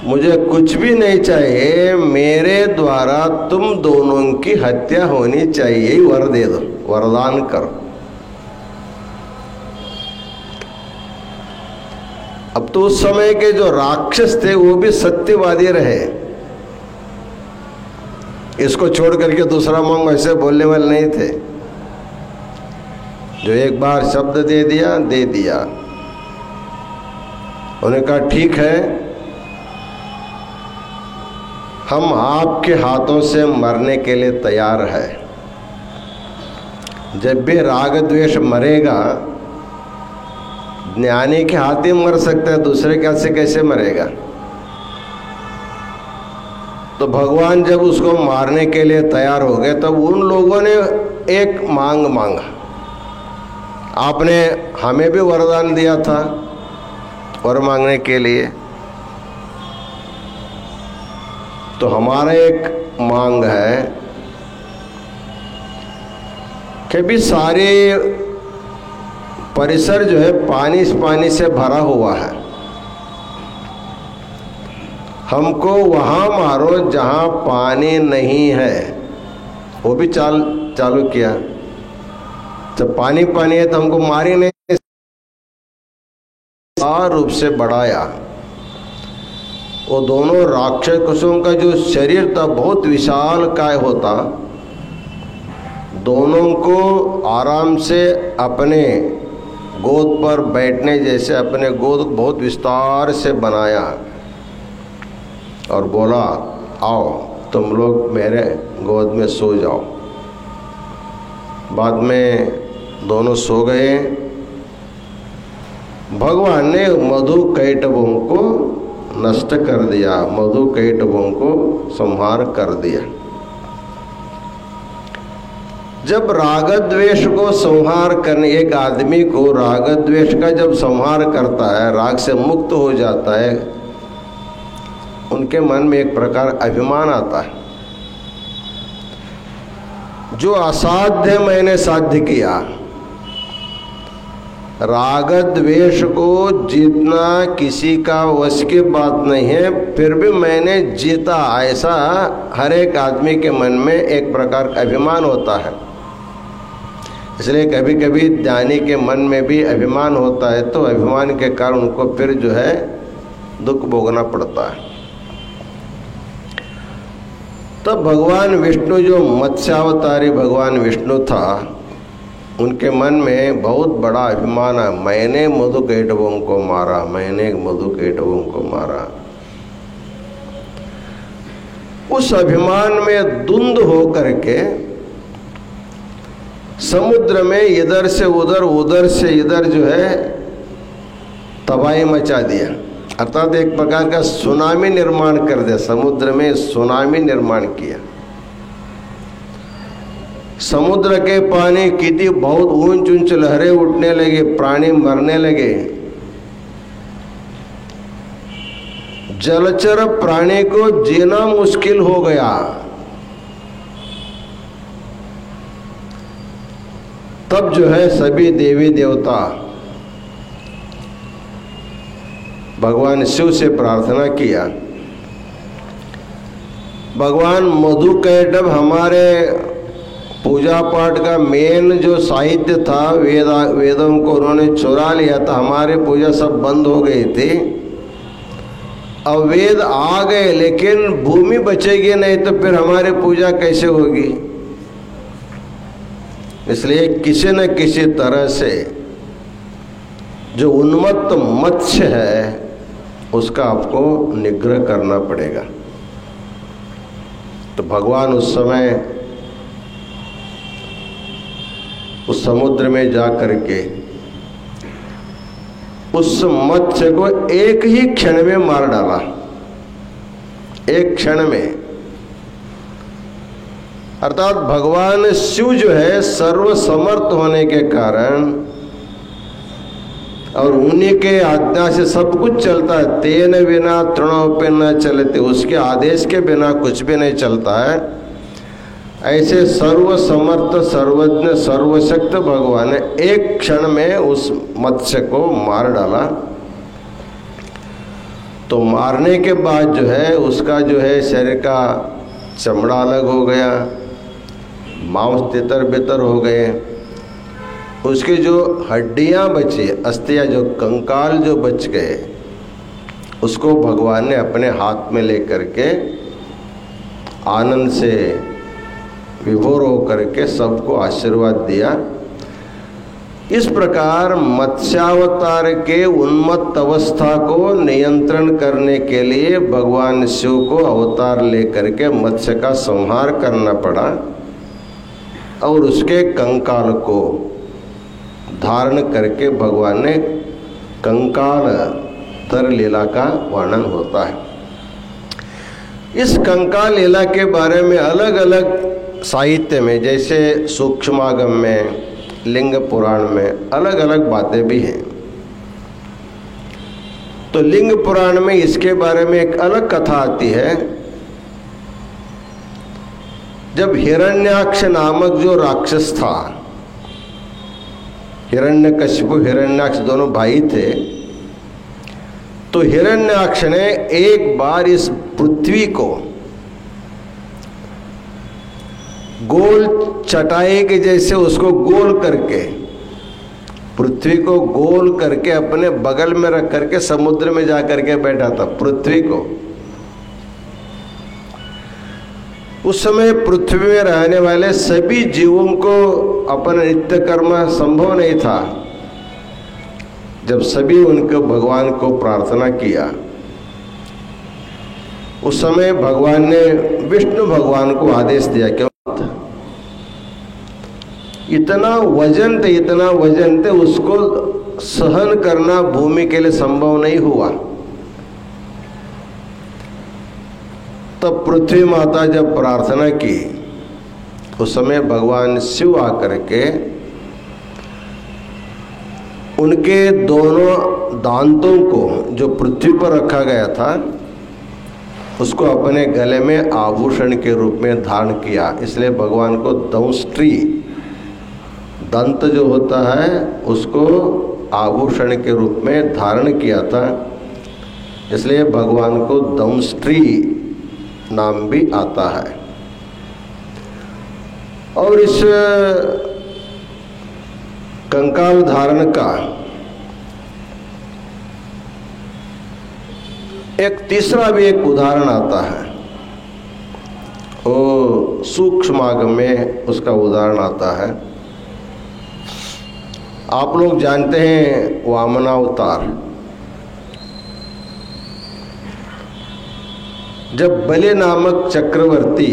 Speaker 4: मुझे कुछ भी नहीं चाहिए, मेरे द्वारा तुम दोनों की हत्या होनी चाहिए, वर दे दो, वरदान करो। अब तो उस समय के जो राक्षस थे वो भी सत्यवादी रहे, इसको छोड़ करके दूसरा मांगो ऐसे बोलने वाले नहीं थे। जो एक बार शब्द दे दिया दे दिया। उन्होंने कहा ठीक है, हम आपके हाथों से मरने के लिए तैयार है। जब भी राग द्वेष मरेगा, ज्ञानी के हाथ ही मर सकता है, दूसरे के हाथ से कैसे मरेगा। तो भगवान जब उसको मारने के लिए तैयार हो गए, तब उन लोगों ने एक मांग मांगा, आपने हमें भी वरदान दिया था वर मांगने के लिए, तो हमारा एक मांग है कि भी सारे परिसर जो है पानी से भरा हुआ है, हमको वहाँ मारो जहाँ पानी नहीं है। वो भी चालू किया, जब पानी है तो हमको मारी नहीं, रूप से बढ़ाया। वो दोनों राक्षसों का जो शरीर था बहुत विशाल काय होता, दोनों को आराम से अपने गोद पर बैठने जैसे अपने गोद को बहुत विस्तार से बनाया और बोला, आओ तुम लोग मेरे गोद में सो जाओ। बाद में दोनों सो गए। भगवान ने मधु कैटवों को नष्ट कर दिया, मधु कैटवों को संहार कर दिया। जब राग द्वेष को संहार करने, एक आदमी को राग द्वेष का जब संहार करता है, राग से मुक्त हो जाता है, उनके मन में एक प्रकार अभिमान आता है, जो असाध्य मैंने साध्य किया। राग द्वेष को जीतना किसी का वश की बात नहीं है, फिर भी मैंने जीता, ऐसा हर एक आदमी के मन में एक प्रकार का अभिमान होता है। इसलिए कभी कभी ज्ञानी के मन में भी अभिमान होता है, तो अभिमान के कारण उनको फिर जो है दुख भोगना पड़ता है। तब भगवान विष्णु, जो मत्स्यावतारी भगवान विष्णु था, उनके मन में बहुत बड़ा अभिमान है, मैंने मधु कैटवों को मारा, मैंने मधु कैटवों को मारा। उस अभिमान में धुंध हो करके समुद्र में इधर से उधर, उधर से इधर जो है तबाही मचा दिया, अर्थात एक प्रकार का सुनामी निर्माण कर दिया। समुद्र में सुनामी निर्माण किया। समुद्र के पानी कितनी बहुत ऊंच ऊंच लहरें उठने लगी, प्राणी मरने लगे। जलचर प्राणी को जीना मुश्किल हो गया। तब जो है सभी देवी देवता भगवान शिव से प्रार्थना किया। भगवान मधुकैटभ हमारे पूजा पाठ का मेन जो साहित्य था, वेदों को उन्होंने चुरा लिया था, हमारी पूजा सब बंद हो गई थी। अब वेद आ गए लेकिन भूमि बचेगी नहीं तो फिर हमारी पूजा कैसे होगी। इसलिए किसी न किसी तरह से जो उन्मत्त मत्स्य है उसका आपको निग्रह करना पड़ेगा। तो भगवान उस समय उस समुद्र में जा करके उस मत्स्य को एक ही क्षण में मार डाला, एक क्षण में। अर्थात भगवान शिव जो है सर्वसमर्थ होने के कारण और उन्हीं के आज्ञा से सब कुछ चलता है। तेन बिना तृणोपि न चलते, उसके आदेश के बिना कुछ भी नहीं चलता है। ऐसे सर्वसमर्थ सर्वज्ञ सर्वशक्त भगवान ने एक क्षण में उस मत्स्य को मार डाला। तो मारने के बाद जो है उसका जो है शरीर का चमड़ा अलग हो गया, मांस तितर बितर हो गए, उसकी जो हड्डियां बची, अस्थियां जो कंकाल जो बच गए, उसको भगवान ने अपने हाथ में लेकर के आनंद से विभोर होकर के सबको आशीर्वाद दिया। इस प्रकार मत्स्यावतार के उन्मत्त अवस्था को नियंत्रण करने के लिए भगवान शिव को अवतार लेकर के मत्स्य का संहार करना पड़ा और उसके कंकाल को धारण करके भगवान ने कंकाल तर लीला का वर्णन होता है। इस कंकाल लीला के बारे में अलग अलग साहित्य में, जैसे सूक्ष्मागम में, लिंग पुराण में अलग अलग बातें भी हैं। तो लिंग पुराण में इसके बारे में एक अलग कथा आती है। जब हिरण्याक्ष नामक जो राक्षस था, हिरण्यकशिपु हिरण्याक्ष दोनों भाई थे, तो हिरण्याक्ष ने एक बार इस पृथ्वी को गोल चटाई के जैसे उसको गोल करके, पृथ्वी को गोल करके अपने बगल में रख करके समुद्र में जा करके बैठा था पृथ्वी को। उस समय पृथ्वी में रहने वाले सभी जीवों को अपना नित्य कर्म संभव नहीं था। जब सभी उनके भगवान को प्रार्थना किया, उस समय भगवान ने विष्णु भगवान को आदेश दिया कि इतना वजन थे उसको सहन करना भूमि के लिए संभव नहीं हुआ। तब पृथ्वी माता जब प्रार्थना की, उस समय भगवान शिव आकर के उनके दोनों दांतों को जो पृथ्वी पर रखा गया था उसको अपने गले में आभूषण के रूप में धारण किया। इसलिए भगवान को दंष्ट्री, दंत जो होता है उसको आभूषण के रूप में धारण किया था। इसलिए भगवान को दंष्ट्री नाम भी आता है। और इस कंकाल धारण का एक तीसरा भी एक उदाहरण आता है। वो सूक्ष्मागम में उसका उदाहरण आता है। आप लोग जानते हैं वामनावतार। जब बलि नामक चक्रवर्ती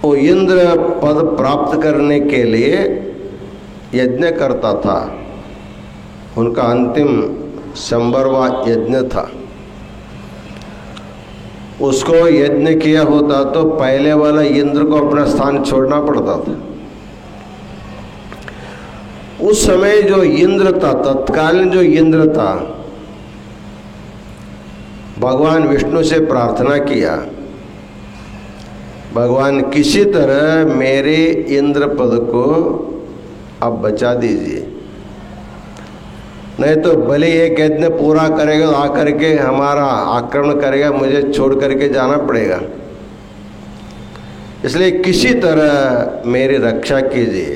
Speaker 4: वो इंद्र पद प्राप्त करने के लिए यज्ञ करता था, उनका अंतिम 100वां यज्ञ था, उसको यज्ञ किया होता तो पहले वाला इंद्र को अपना स्थान छोड़ना पड़ता था। उस समय जो इंद्र था, तत्कालीन जो इंद्र था, भगवान विष्णु से प्रार्थना किया, भगवान किसी तरह मेरे इंद्र पद को अब बचा दीजिए, नहीं तो बलि एक यज्ञ पूरा करेगा तो आकर के हमारा आक्रमण करेगा, मुझे छोड़ करके जाना पड़ेगा। इसलिए किसी तरह मेरी रक्षा कीजिए।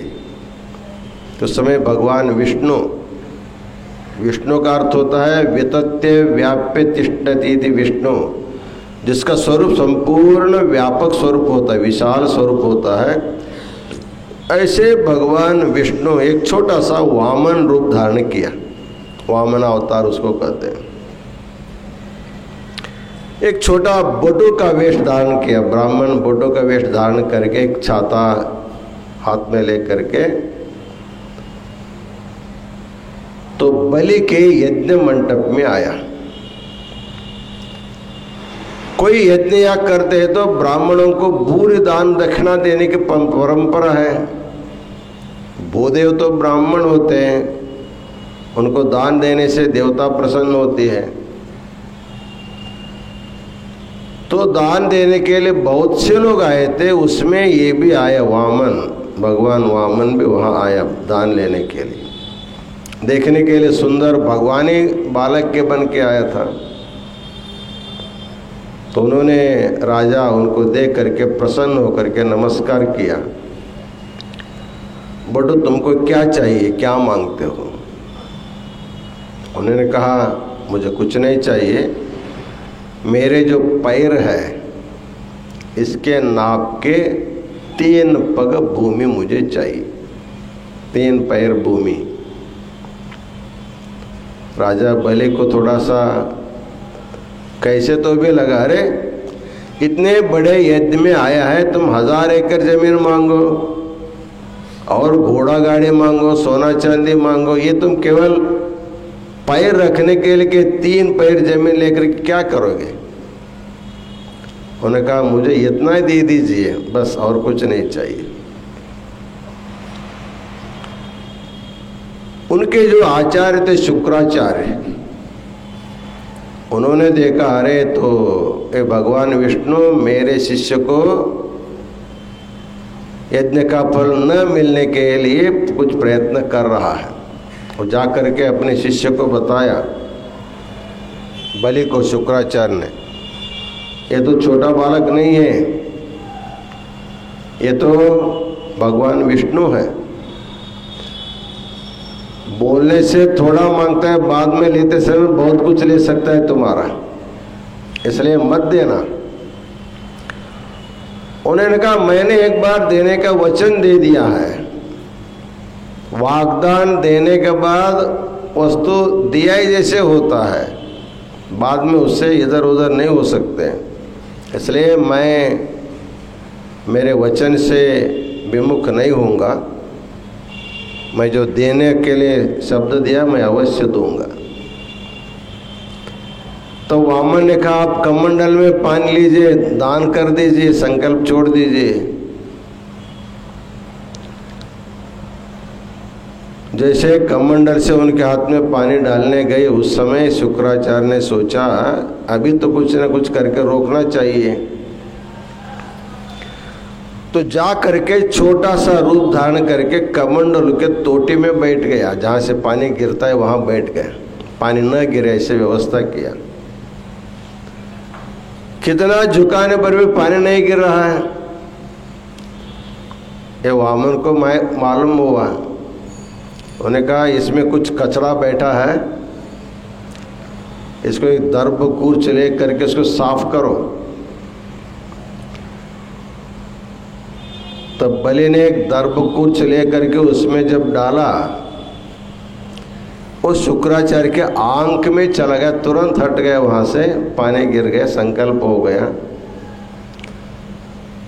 Speaker 4: तो समय भगवान विष्णु, विष्णु का अर्थ होता है वितत्य व्याप्य तिष्ठति इति विष्णु, जिसका स्वरूप संपूर्ण व्यापक स्वरूप होता है, विशाल स्वरूप होता है। ऐसे भगवान विष्णु एक छोटा सा वामन रूप धारण किया, वामन अवतार उसको कहते हैं। एक छोटा बटु का वेश धारण किया, ब्राह्मण बटु का वेश धारण करके एक छाता हाथ में लेकर के तो बलि के यज्ञ मंडप में आया। कोई यज्ञ या करते हैं तो ब्राह्मणों को भूरि दान दक्षिणा देने की परंपरा है। भूदेव तो ब्राह्मण होते हैं, उनको दान देने से देवता प्रसन्न होती है। तो दान देने के लिए बहुत से लोग आए थे, उसमें ये भी आया वामन, भगवान वामन भी वहाँ आया दान लेने के लिए। देखने के लिए सुंदर भगवानी बालक के बन के आया था। तो उन्होंने राजा उनको देख करके प्रसन्न होकर के नमस्कार किया। बटू तुमको क्या चाहिए, क्या मांगते हो? उन्होंने कहा मुझे कुछ नहीं चाहिए, मेरे जो पैर है इसके नाप के 3 पग भूमि मुझे चाहिए, 3 पैर भूमि। राजा बलि को थोड़ा सा कैसे तो भी लगा, अरे इतने बड़े यज्ञ में आया है, तुम 1000 एकड़ जमीन मांगो और घोड़ा गाड़ी मांगो, सोना चांदी मांगो, ये तुम केवल पैर रखने के लिए 3 पैर जमीन लेकर क्या करोगे? उन्होंने कहा मुझे इतना ही दे दीजिए बस, और कुछ नहीं चाहिए। उनके जो आचार्य थे शुक्राचार्य, उन्होंने देखा अरे तो ये भगवान विष्णु मेरे शिष्य को यज्ञ का फल न मिलने के लिए कुछ प्रयत्न कर रहा है। और जा करके अपने शिष्य को बताया, बलि को, शुक्राचार्य ने, ये तो छोटा बालक नहीं है, ये तो भगवान विष्णु है। बोलने से थोड़ा मांगता है, बाद में लेते समय बहुत कुछ ले सकता है तुम्हारा, इसलिए मत देना। उन्होंने कहा मैंने एक बार देने का वचन दे दिया है, वाग्दान देने के बाद वस्तु दिया ही जैसे होता है, बाद में उससे इधर उधर नहीं हो सकते। इसलिए मैं मेरे वचन से विमुख नहीं होऊंगा, मैं जो देने के लिए शब्द दिया मैं अवश्य दूंगा। तो वामन ने कहा आप कमंडल में पानी लीजिए, दान कर दीजिए, संकल्प छोड़ दीजिए। जैसे कमंडल से उनके हाथ में पानी डालने गए, उस समय शुक्राचार्य ने सोचा अभी तो कुछ न कुछ करके रोकना चाहिए। तो जा करके छोटा सा रूप धारण करके कमंडल के तोटी में बैठ गया, जहाँ से पानी गिरता है वहाँ बैठ गया, पानी न गिरे ऐसे व्यवस्था किया। कितना झुकाने पर भी पानी नहीं गिर रहा है। ये वामन को मालूम हुआ, उन्होंने कहा इसमें कुछ कचरा बैठा है, इसको एक दर्भ कूच ले करके इसको साफ करो। तब बलि ने एक दर्भ कूच ले करके उसमें जब डाला, वो शुक्राचार्य के आंख में चला गया, तुरंत हट गया, वहां से पानी गिर गया, संकल्प हो गया।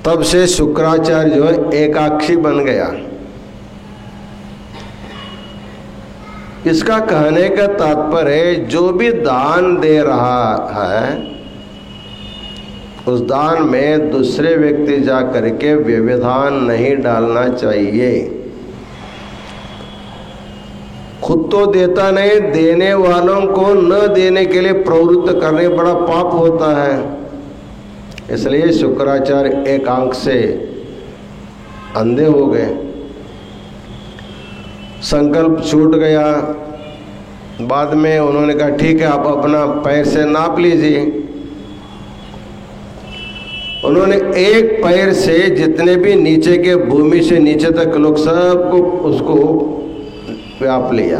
Speaker 4: तब से शुक्राचार्य जो है एकाक्षी बन गया। इसका कहने का तात्पर्य है जो भी दान दे रहा है उस दान में दूसरे व्यक्ति जा करके व्यवधान नहीं डालना चाहिए। खुद तो देता नहीं, देने वालों को न देने के लिए प्रवृत्त करने बड़ा पाप होता है। इसलिए शुक्राचार्य एक आंख से अंधे हो गए। संकल्प छूट गया। बाद में उन्होंने कहा ठीक है, आप अपना पैर से नाप लीजिए। उन्होंने एक पैर से जितने भी नीचे के भूमि से नीचे तक लोग सबको उसको व्याप लिया।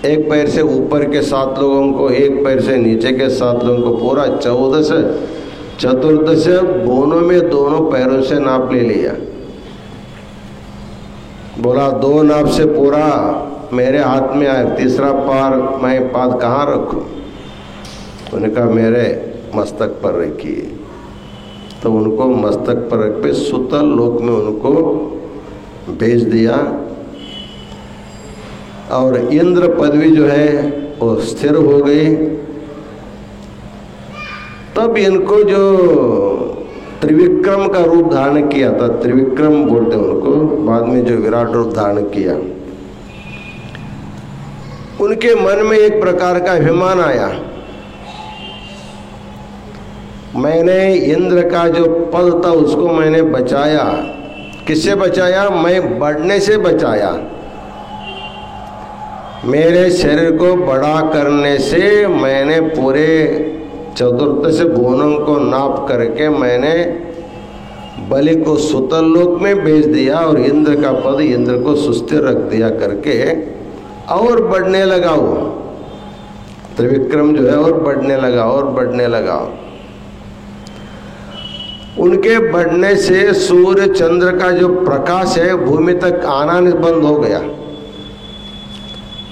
Speaker 4: एक पैर से ऊपर के 7 लोगों को, एक पैर से नीचे के 7 लोगों को, पूरा 14 से चतुर्दश बोनों में दोनों पैरों से नाप ले लिया। बोला 2 नाप से पूरा मेरे हाथ में आए, तीसरा पार मैं पाद कहाँ रखूं? उन्होंने कहा मेरे मस्तक पर रखिए। तो उनको मस्तक पर रख पे सुतल लोक में उनको भेज दिया और इंद्र पदवी जो है वो स्थिर हो गई। तब इनको जो त्रिविक्रम का रूप धारण किया था, त्रिविक्रम बोलते हैं उनको, बाद में जो विराट रूप धारण किया, उनके मन में एक प्रकार का अभिमान आया। मैंने इंद्र का जो पद था उसको मैंने बचाया। किससे बचाया? मैं बढ़ने से बचाया। मेरे शरीर को बड़ा करने से मैंने पूरे चतुर्दश भुवनों को नाप करके मैंने बलि को सुतल लोक में भेज दिया और इंद्र का पद इंद्र को सुस्थिर रख दिया करके और बढ़ने लगा। वो त्रिविक्रम जो है और बढ़ने लगा और बढ़ने लगा। उनके बढ़ने से सूर्य चंद्र का जो प्रकाश है भूमि तक आना बंद हो गया।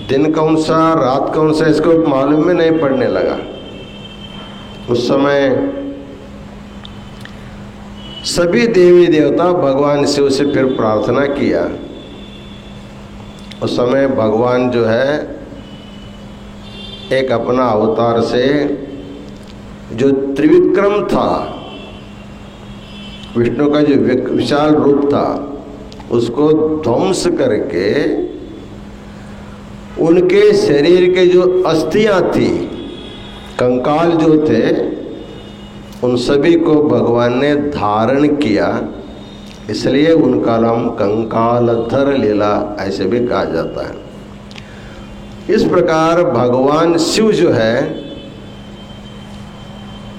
Speaker 4: दिन कौन सा रात कौन सा इसको मालूम में नहीं पड़ने लगा। उस समय सभी देवी देवता भगवान शिव से फिर प्रार्थना किया। उस समय भगवान जो है एक अपना अवतार से जो त्रिविक्रम था, विष्णु का जो विशाल रूप था, उसको ध्वंस करके उनके शरीर के जो अस्थियां थी, कंकाल जो थे, उन सभी को भगवान ने धारण किया। इसलिए उनका नाम कंकालधर लीला ऐसे भी कहा जाता है। इस प्रकार भगवान शिव जो है,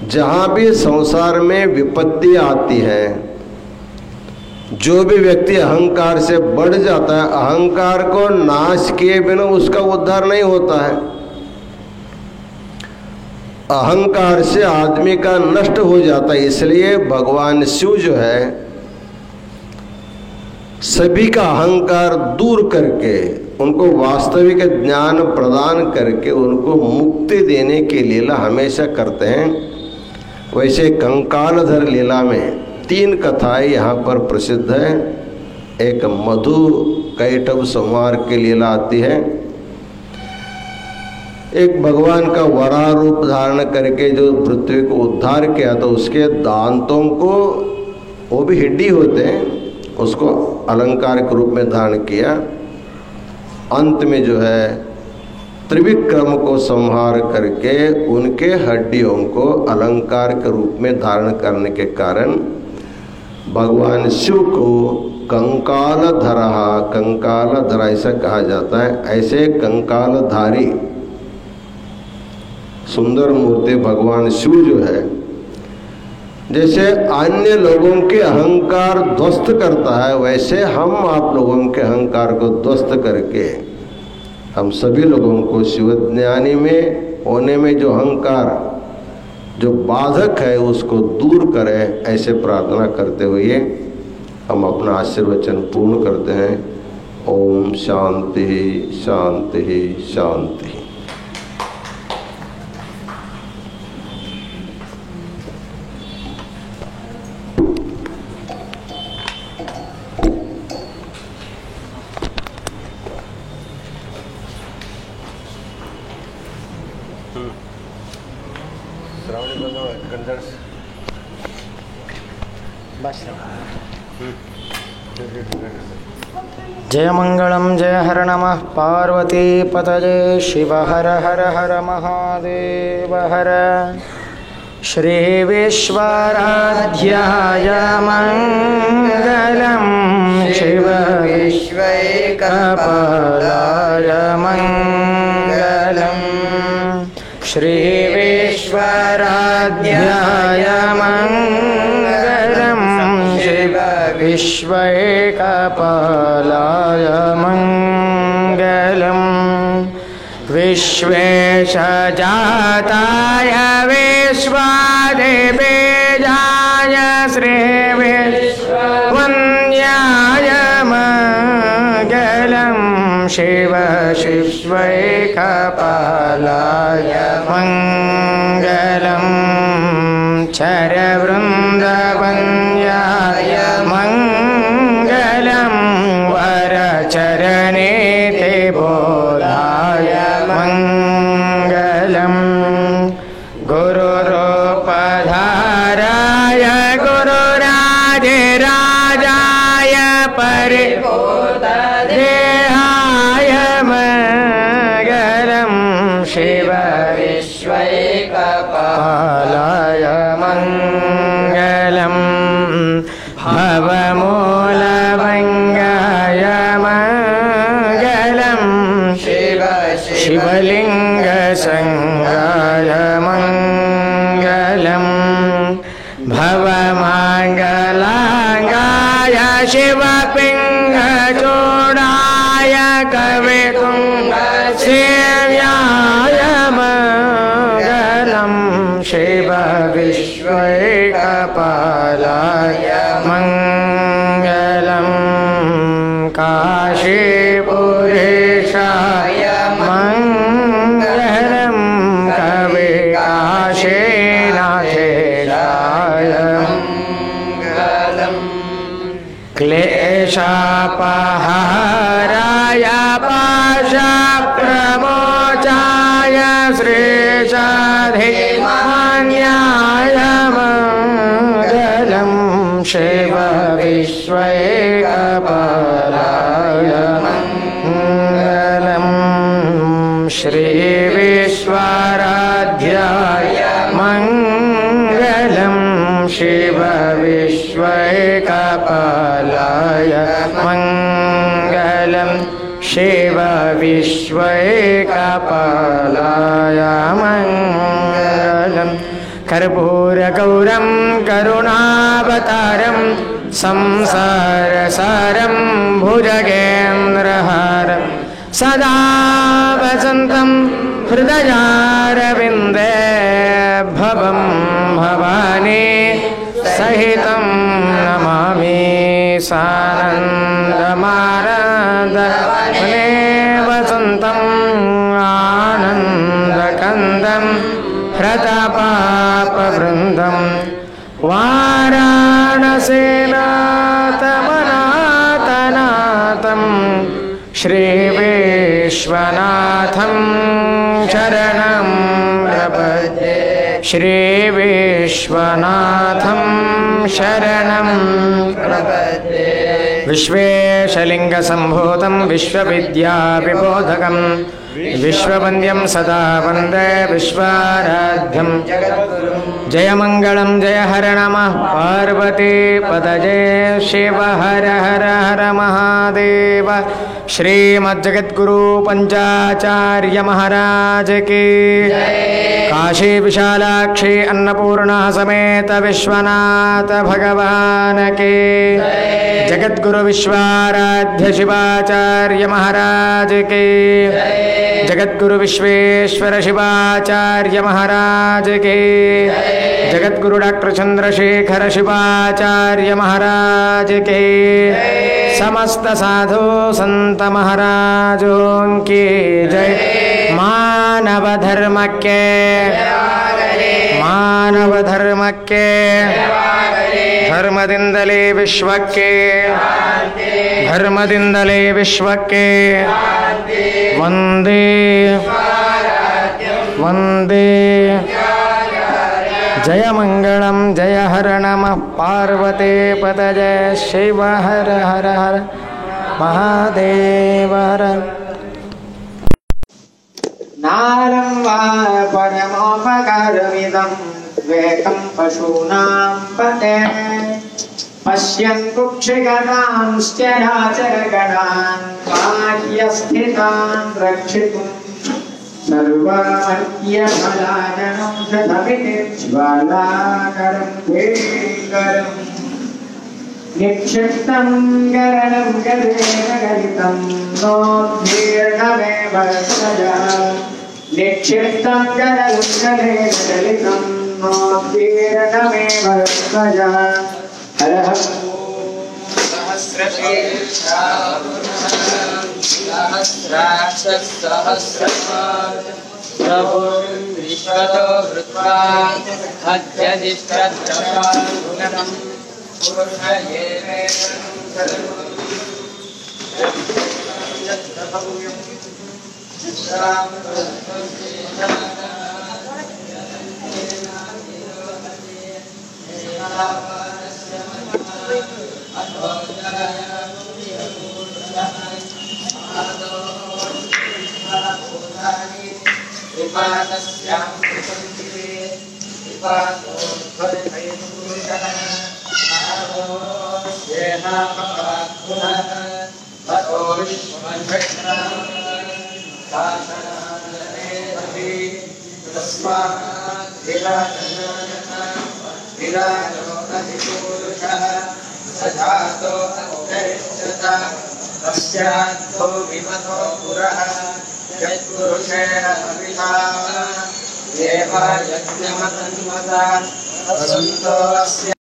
Speaker 4: जहाँ भी संसार में विपत्ति आती है, जो भी व्यक्ति अहंकार से बढ़ जाता है, अहंकार को नाश किए बिना उसका उद्धार नहीं होता है। अहंकार से आदमी का नष्ट हो जाता है। इसलिए भगवान शिव जो है सभी का अहंकार दूर करके उनको वास्तविक ज्ञान प्रदान करके उनको मुक्ति देने की लीला हमेशा करते हैं। वैसे कंकालधर लीला में 3 कथाएं यहाँ पर प्रसिद्ध है। एक मधु कैटभ संहार की लीला आती है, एक भगवान का वराह रूप धारण करके जो पृथ्वी को उद्धार किया तो उसके दांतों को, वो भी हड्डी होते हैं, उसको अलंकार के रूप में धारण किया। अंत में जो है त्रिविक्रम को संहार करके उनके हड्डियों को अलंकार के रूप में धारण करने के कारण भगवान शिव को कंकालधर ऐसा कहा जाता है। ऐसे कंकालधारी सुंदर मूर्ति भगवान शिव जो है, जैसे अन्य लोगों के अहंकार ध्वस्त करता है, वैसे हम आप लोगों के अहंकार को ध्वस्त करके हम सभी लोगों को शिवज्ञानी में होने में जो अहंकार जो बाधक है उसको दूर करें, ऐसे प्रार्थना करते हुए हम अपना आशीर्वचन पूर्ण करते हैं। ओम शांति शांति शांति।
Speaker 3: जय मंगलम जय हर नमः पार्वती पतये शिव हर हर हर महादेव हर। श्रीविश्वराध्याय मङ्गलं शिव विश्वैकपालाय मङ्गलम् श्रीविश्वराध्याय मङ्गलं शिव विश्वैकपालाय मङ्गलम् विश्वेशजाताय विश्वादिबीजाय श्रीविश्ववन्द्याय मङ्गलं शिव विश्वैकपालाय मङ्गलं चरवृन्दवन्द्याय मङ्गलं वरचरणेते बोधाय मङ्गलं गुरुरूपधाराय गुरुराजराजाय परिबोधदेहाय मङ्गलं शिव विश्वैकपालाय मङ्गलं भवमूलभङ्गाय मङ्गलं शिवलिङ्गसङ्गाय मङ्गलं भवमङ्गलाङ्गाय शिवपिङ्गचूडाय कवितुङ्गसेव्याय मङ्गलं शिव विश्वैकपालाय मङ्गलं काशीपुरेशाय मङ्गलं कविकाशीनाथेशाय मङ्गलं क्लेशापहाराय पाशप्रमोचाय श्रीशाधिमान्याय मङ्गलं शिव विश्वैकपालाय मङ्गलं श्रीविश्वराध्याय मङ्गलं शिव विश्वैकपालाय मङ्गलं शिव विश्वैकपालाय मङ्गलं कर्पूरगौरं करुणावतारं संसारसारं भुजगेन्द्रहारं सदा वसन्तं हृदयारविन्दे भवं भवानी सहितं नमामि सानन्दमारदवने वसन्तं आनन्दकन्दं हृतपापवृन्दं वाराणसीनाथमनाथनाथं श्रीविश्वनाथं शरणं प्रपद्ये श्रीविश्वनाथं शरणं प्रपद्ये विश्वेशलिङ्गसम्भूतं विश्वविद्याविबोधकं विश्ववन्द्यं सदा वन्दे विश्वाराध्यं जयमङ्गलं जय हर नमः पार्वतीपतये शिव हर हर हर महादेव श्रीमज्जगद्गुरु पंचाचार्य महाराज की काशी विशालाक्षी अन्नपूर्णा समेत विश्वनाथ भगवान के जगद्गुरु विश्वाराध्य शिवाचार्य महाराज के जगद्गुरु विश्वेश्वर शिवाचार्य महाराज के जगद्गुरु डॉक्टर चंद्रशेखर शिवाचार्य महाराज के समस्त साधु संत महाराजों की जय। मानव धर्म के धर्मದಿಂದಲೇ ವಿಶ್ವಕ್ಕೆ ವಂದೇ ವಂದೇ जय मंगलम जय हर नमः पार्वती पतये शिव हर हर हर महादेव हर। नारं वा परमोपकारमिदं
Speaker 1: द्वेकं पशूनां पते पश्यन् कुक्षिगणांश्च राचरगणान् बाह्यस्थितान् रक्षितुं सर्वमर्त्यफलादनौषधमिति ज्वालाकरं भीकरम् निक्षिप्तं गरणं गजेन गलितं नोद्धीर्णमेव सजा निक्षिप्तं गरणं गजेन गलितं नोद्धीर्णमेव सजा हरः
Speaker 5: सहस्राक्षसहस्रपाद प्रभुर्विश्वतो हृत्वा अत्यधिष्ठत्रपादुगणम्
Speaker 2: पश्चात्तो विमतो पुरः यत्पुरुषेण अभिषा देवा यज्ञमतन्वता असन्तो अस्य